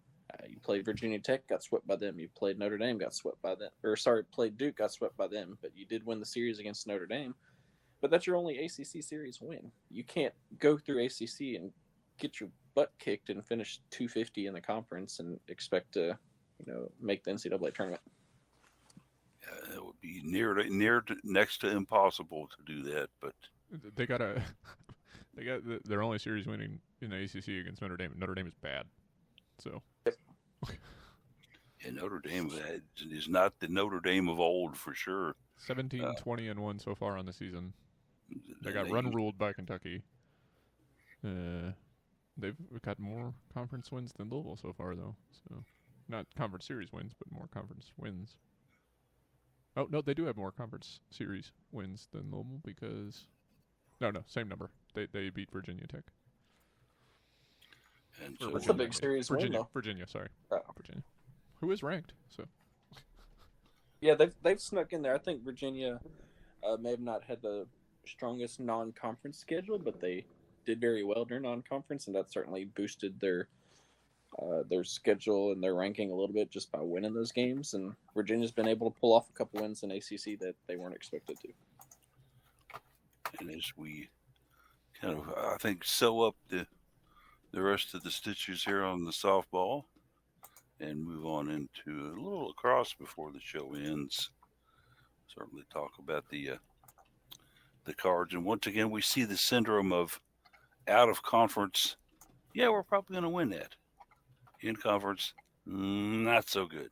You played Virginia Tech, got swept by them. You played Notre Dame, got swept by them. Played Duke, got swept by them. But you did win the series against Notre Dame. But that's your only ACC series win. You can't go through ACC and get your butt kicked and finish 250 in the conference and expect to, make the NCAA tournament. It would be next to impossible to do that. But they got their only series winning in the ACC against Notre Dame. Notre Dame is bad, so. Yeah, Notre Dame is not the Notre Dame of old for sure. 17-20-1 so far on the season. They got ruled by Kentucky. They've got more conference wins than Louisville so far, though. So, not conference series wins, but more conference wins. Oh no, they do have more conference series wins than Louisville because no, same number. They beat Virginia Tech. And so that's a big series win, though. Virginia, sorry. Oh. Virginia, who is ranked. So. Yeah, they've snuck in there. I think Virginia may have not had the strongest non-conference schedule, but they did very well during non-conference, and that certainly boosted their schedule and their ranking a little bit just by winning those games. And Virginia's been able to pull off a couple wins in ACC that they weren't expected to. And as we kind of, I think, sew up the rest of the stitches here on the softball and move on into a little lacrosse before the show ends. Certainly talk about the Cards. And once again, we see the syndrome of out of conference. Yeah, we're probably going to win that. In conference, not so good.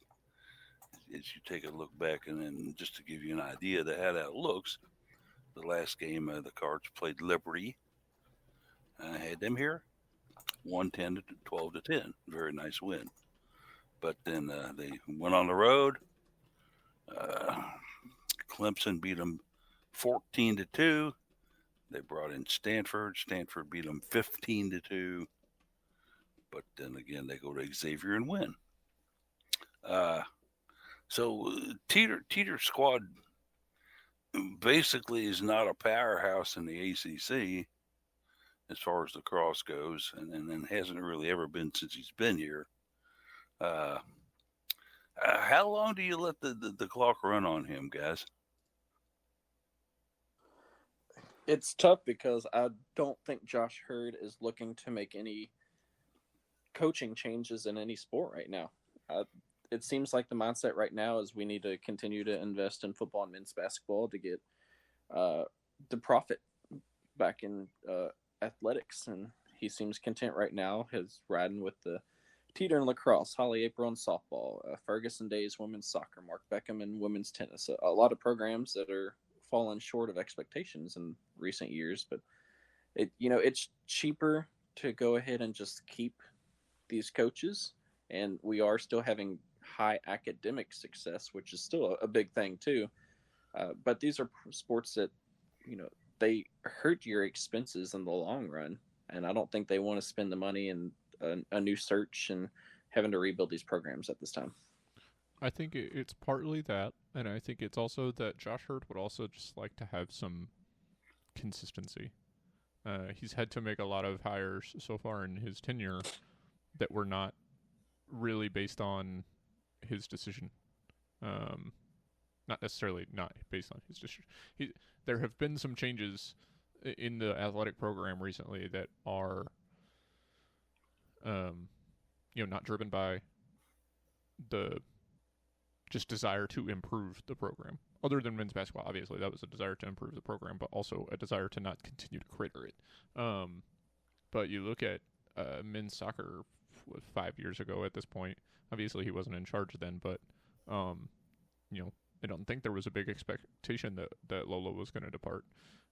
As you take a look back, and then just to give you an idea of how that looks, the last game the Cards played Liberty. I had them here, 110 to 12-10. Very nice win. But then they went on the road. Clemson beat them 14-2. They brought in Stanford. Stanford beat them 15-2. But then again, they go to Xavier and win. So Teeter squad basically is not a powerhouse in the ACC as far as lacrosse goes, and hasn't really ever been since he's been here. How long do you let the clock run on him, guys? It's tough because I don't think Josh Hurd is looking to make any coaching changes in any sport right now. It seems like the mindset right now is we need to continue to invest in football and men's basketball to get the profit back in athletics, and he seems content right now. He's riding with the Teeter and lacrosse, Holly April and softball, Ferguson Days women's soccer, Mark Beckham and women's tennis. A lot of programs that are fallen short of expectations in recent years, but it's cheaper to go ahead and just keep these coaches, and we are still having high academic success, which is still a big thing too. But these are sports that they hurt your expenses in the long run, and I don't think they want to spend the money in a new search and having to rebuild these programs at this time. I think it's partly that, and I think it's also that Josh Hurd would also just like to have some consistency. He's had to make a lot of hires so far in his tenure that were not really based on his decision. Not necessarily not based on his decision. There have been some changes in the athletic program recently that are not driven by the just desire to improve the program. Other than men's basketball, obviously, that was a desire to improve the program, but also a desire to not continue to crater it. But you look at men's soccer 5 years ago at this point. Obviously, he wasn't in charge then, but I don't think there was a big expectation that Lolo was going to depart.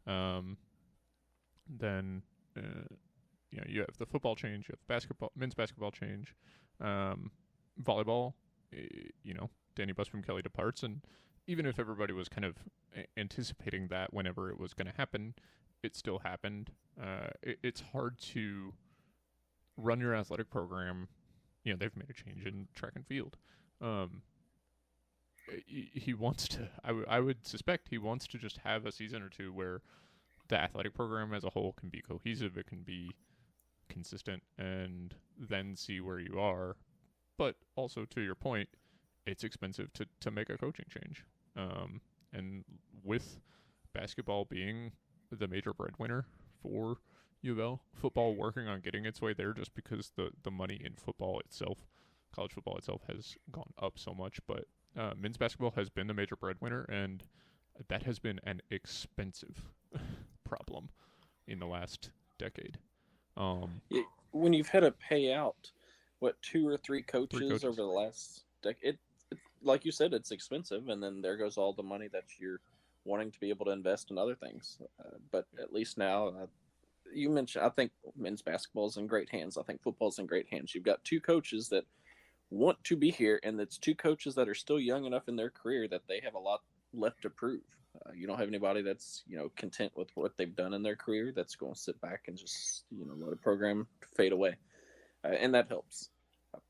Then you have the football change, you have men's basketball change, volleyball. Danny Busby Kelly departs, and even if everybody was kind of anticipating that whenever it was going to happen, it still happened. It's hard to run your athletic program. They've made a change in track and field. He wants to. I would suspect he wants to just have a season or two where the athletic program as a whole can be cohesive, it can be consistent, and then see where you are. But also, to your point, it's expensive to make a coaching change. And with basketball being the major breadwinner for U of L, football working on getting its way there just because the money in football itself, college football itself, has gone up so much. But men's basketball has been the major breadwinner, and that has been an expensive problem in the last decade. When you've had to pay out, 2 or 3 coaches over the last decade, like you said, it's expensive, and then there goes all the money that you're wanting to be able to invest in other things. But at least now, you mentioned, I think men's basketball is in great hands. I think football's in great hands. You've got 2 coaches that want to be here, and it's 2 coaches that are still young enough in their career that they have a lot left to prove. You don't have anybody that's content with what they've done in their career that's going to sit back and just let a program fade away, and that helps.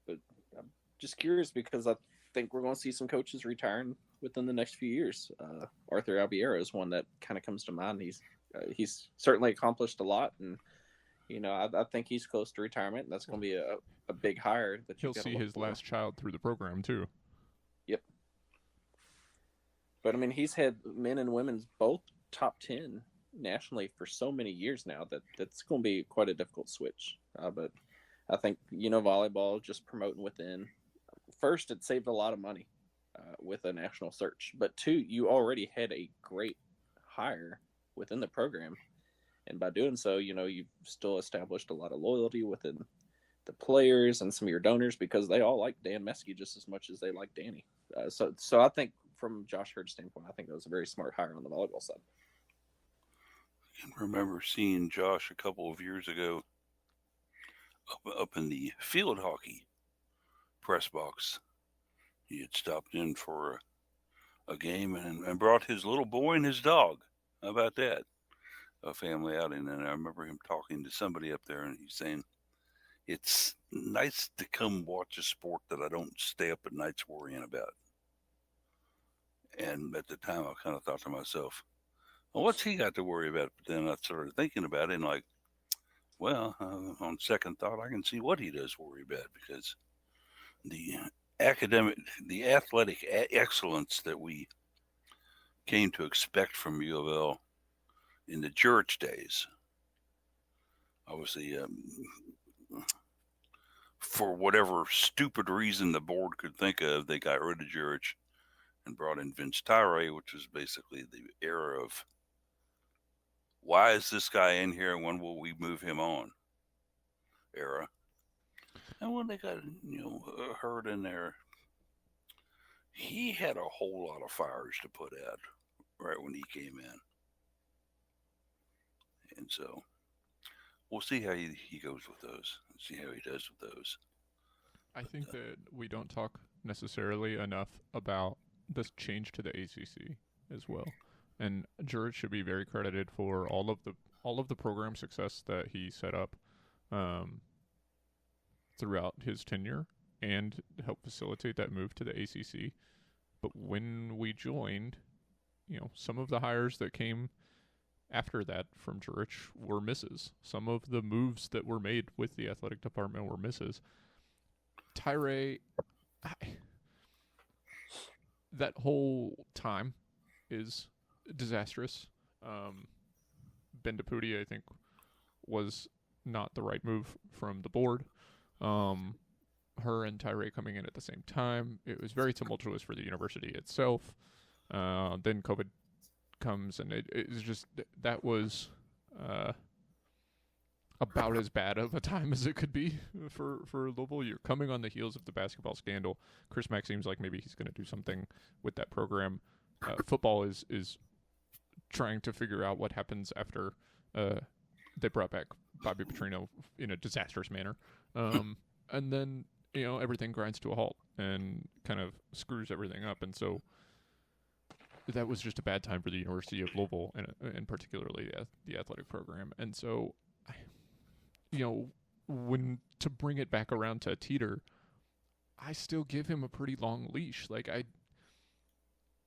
But I'm just curious because I think we're going to see some coaches retiring within the next few years. Arthur Albiero is one that kind of comes to mind. He's certainly accomplished a lot, and I think he's close to retirement. And that's going to be a big hire that he'll see his last child through the program too. Yep. But I mean, he's had men and women's both top 10 nationally for so many years now that's going to be quite a difficult switch. But I think volleyball just promoting within. First, it saved a lot of money with a national search. But 2, you already had a great hire within the program. And by doing so, you've still established a lot of loyalty within the players and some of your donors because they all like Dan Meskey just as much as they like Danny. So I think from Josh Hurd's standpoint, I think it was a very smart hire on the volleyball side. I can remember seeing Josh a couple of years ago up in the field hockey press box. He had stopped in for a game and brought his little boy and his dog. How about that? a family outing, and I remember him talking to somebody up there, and he's saying it's nice to come watch a sport that I don't stay up at nights worrying about. And at the time, I kind of thought to myself, well, what's he got to worry about? But then I started thinking about it, and like, well, on second thought, I can see what he does worry about, because the academic, the athletic excellence that we came to expect from U of L in the Jurich days, obviously, for whatever stupid reason the board could think of, they got rid of Jurich and brought in Vince Tyre, which was basically the era of, why is this guy in here and when will we move him on era. And when they got, Hurd in there, he had a whole lot of fires to put out right when he came in. And so we'll see how he goes with those, see how he does with those. I think that we don't talk necessarily enough about this change to the ACC as well. And Jurich should be very credited for all of the program success that he set up throughout his tenure and helped facilitate that move to the ACC. But when we joined, some of the hires that came after that from Jurich were misses. Some of the moves that were made with the athletic department were misses. Tyre, that whole time is disastrous. Ben DePuti, I think, was not the right move from the board. Her and Tyre coming in at the same time, it was very tumultuous for the university itself. Then COVID comes, and it was just, that was about as bad of a time as it could be for Louisville. You're coming on the heels of the basketball scandal. Chris Mack seems like maybe he's going to do something with that program. Football is trying to figure out what happens after they brought back Bobby Petrino in a disastrous manner. And then, everything grinds to a halt and kind of screws everything up. And so that was just a bad time for the University of Louisville, and particularly the athletic program. And so, when to bring it back around to Teeter, I still give him a pretty long leash.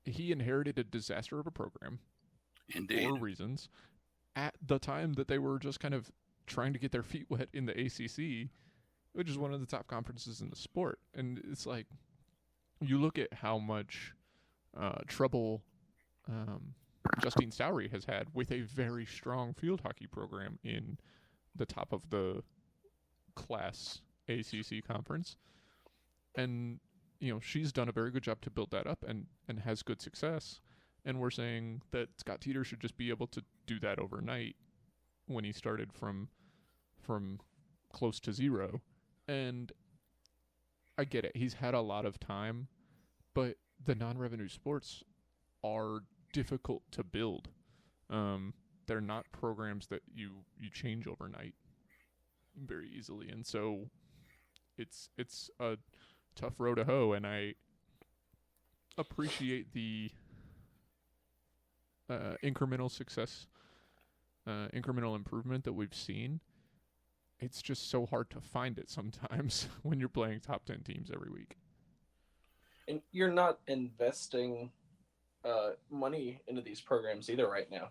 He inherited a disaster of a program. Indeed. For reasons. At the time that they were just kind of trying to get their feet wet in the ACC, which is one of the top conferences in the sport. And it's like, you look at how much trouble Justine Stowry has had with a very strong field hockey program in the top of the class ACC conference. And, she's done a very good job to build that up and has good success. And we're saying that Scott Teeter should just be able to do that overnight when he started from close to zero. And I get it. He's had a lot of time, but the non-revenue sports are difficult to build. They're not programs that you change overnight very easily. And so it's a tough row to hoe, and I appreciate the incremental success, incremental improvement that we've seen. It's just so hard to find it sometimes when you're playing top 10 teams every week. And you're not investing money into these programs either right now,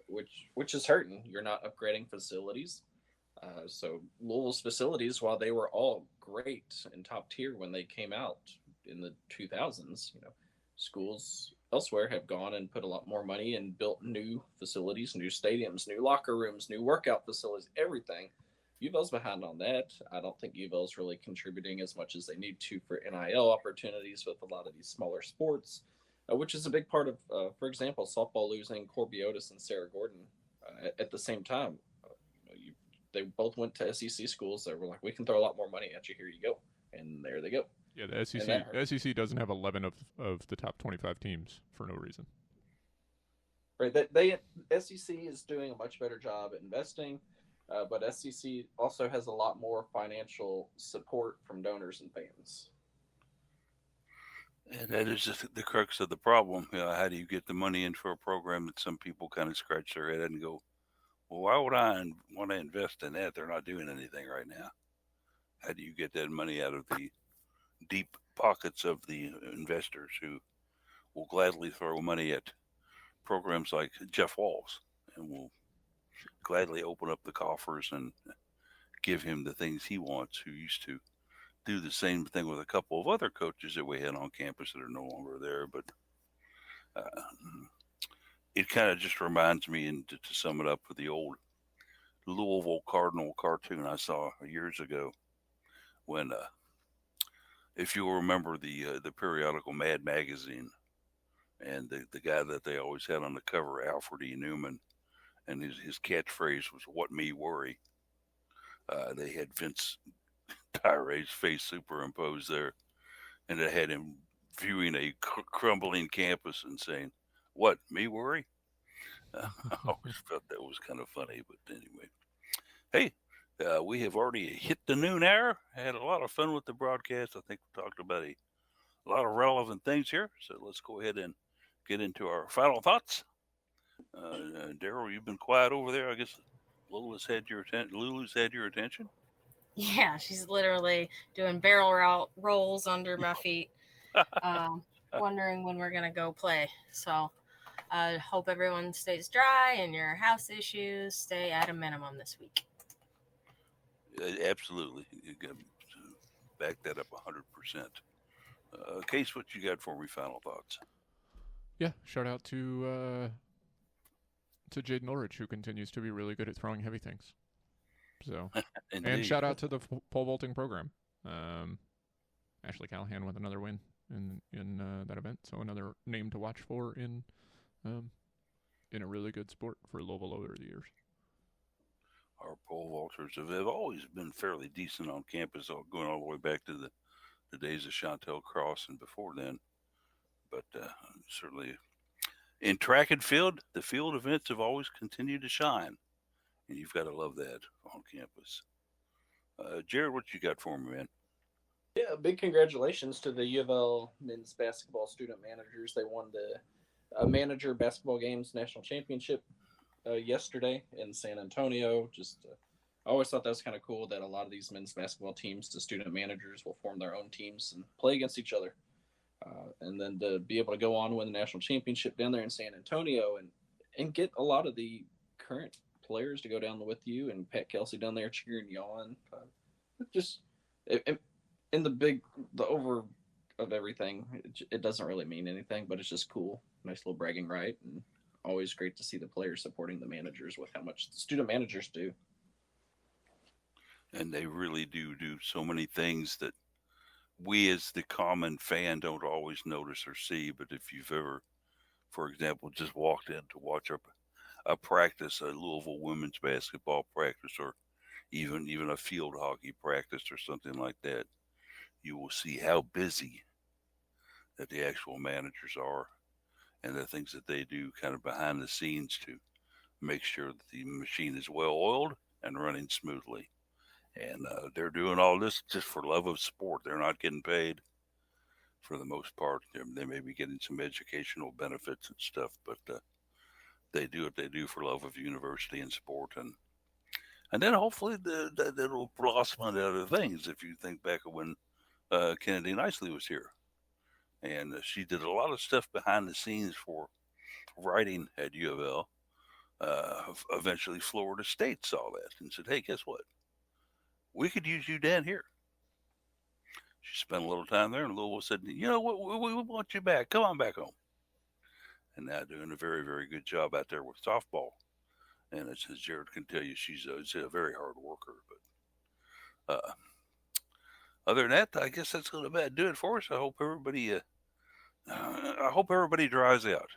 which is hurting. You're not upgrading facilities. So Louisville's facilities, while they were all great and top tier when they came out in the 2000s, schools elsewhere have gone and put a lot more money and built new facilities, new stadiums, new locker rooms, new workout facilities, everything. U of L's behind on that. I don't think U of L's really contributing as much as they need to for NIL opportunities with a lot of these smaller sports, which is a big part of, for example, softball losing Corby Otis and Sarah Gordon at the same time. They both went to SEC schools that were like, we can throw a lot more money at you. Here you go. And there they go. Yeah, the SEC doesn't have 11 of the top 25 teams for no reason. Right. SEC is doing a much better job at investing, but SEC also has a lot more financial support from donors and fans. And that is just the crux of the problem. How do you get the money in for a program that some people kind of scratch their head and go, Well, why would I want to invest in that? They're not doing anything right now. How do you get that money out of the deep pockets of the investors who will gladly throw money at programs like Jeff Walls and will gladly open up the coffers and give him the things he wants, who used to do the same thing with a couple of other coaches that we had on campus that are no longer there. But uh, it kind of just reminds me, and to sum it up, with the old Louisville Cardinal cartoon I saw years ago when, if you'll remember the periodical Mad Magazine, and the guy that they always had on the cover, Alfred E. Newman, and his catchphrase was "What me worry." They had Vince Tyre's face superimposed there, and it had him viewing a crumbling campus and saying, "What me worry?" I always felt that was kind of funny, but anyway. Hey, we have already hit the noon hour. Had a lot of fun with the broadcast. I think we talked about a lot of relevant things here. So let's go ahead and get into our final thoughts. Daryl, you've been quiet over there. I guess Lulu's had your attention. Yeah, she's literally doing barrel rolls under my feet, wondering when we're going to go play. So I hope everyone stays dry and your house issues stay at a minimum this week. Absolutely. You got to back that up 100%. Case, what you got for me? Final thoughts. Yeah, shout out to Jaden Ulrich, who continues to be really good at throwing heavy things. So, and shout out to the pole vaulting program. Ashley Callahan with another win in that event. So another name to watch for in a really good sport for Louisville over the years. Our pole vaulters have always been fairly decent on campus, going all the way back to the days of Chantel Cross and before then. But certainly in track and field, the field events have always continued to shine. And you've got to love that on campus. Jared, what you got for me, man? Yeah, big congratulations to the U of L men's basketball student managers. They won the manager basketball games national championship yesterday in San Antonio. I always thought that was kind of cool that a lot of these men's basketball teams, the student managers, will form their own teams and play against each other. And then to be able to go on and win the national championship down there in San Antonio and get a lot of the current players to go down with you, and Pat Kelsey down there cheering you on. In the over of everything, it doesn't really mean anything, but it's just cool. Nice little bragging right, and always great to see the players supporting the managers with how much the student managers do. And they really do so many things that we as the common fan don't always notice or see. But if you've ever, for example, just walked in to watch a practice, a Louisville women's basketball practice, or even a field hockey practice or something like that, you will see how busy that the actual managers are and the things that they do kind of behind the scenes to make sure that the machine is well oiled and running smoothly. And they're doing all this just for love of sport. They're not getting paid for the most part. They may be getting some educational benefits and stuff, but they do what they do for love of university and sport. And then hopefully that'll blossom into other things. If you think back of when Kennedy Nicely was here, and she did a lot of stuff behind the scenes for writing at U of L. Eventually, Florida State saw that and said, "Hey, guess what? We could use you down here." She spent a little time there, and Louisville said, "You know what? We want you back. Come on back home." And now doing a very, very good job out there with softball. And as Jared can tell you, she's a very hard worker. But other than that, I guess that's going to do it for us. I hope everybody dries out.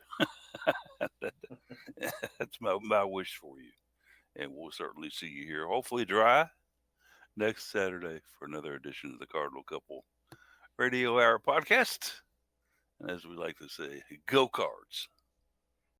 That's my wish for you. And we'll certainly see you here, hopefully dry, next Saturday for another edition of the Cardinal Couple Radio Hour podcast. And as we like to say, go Cards.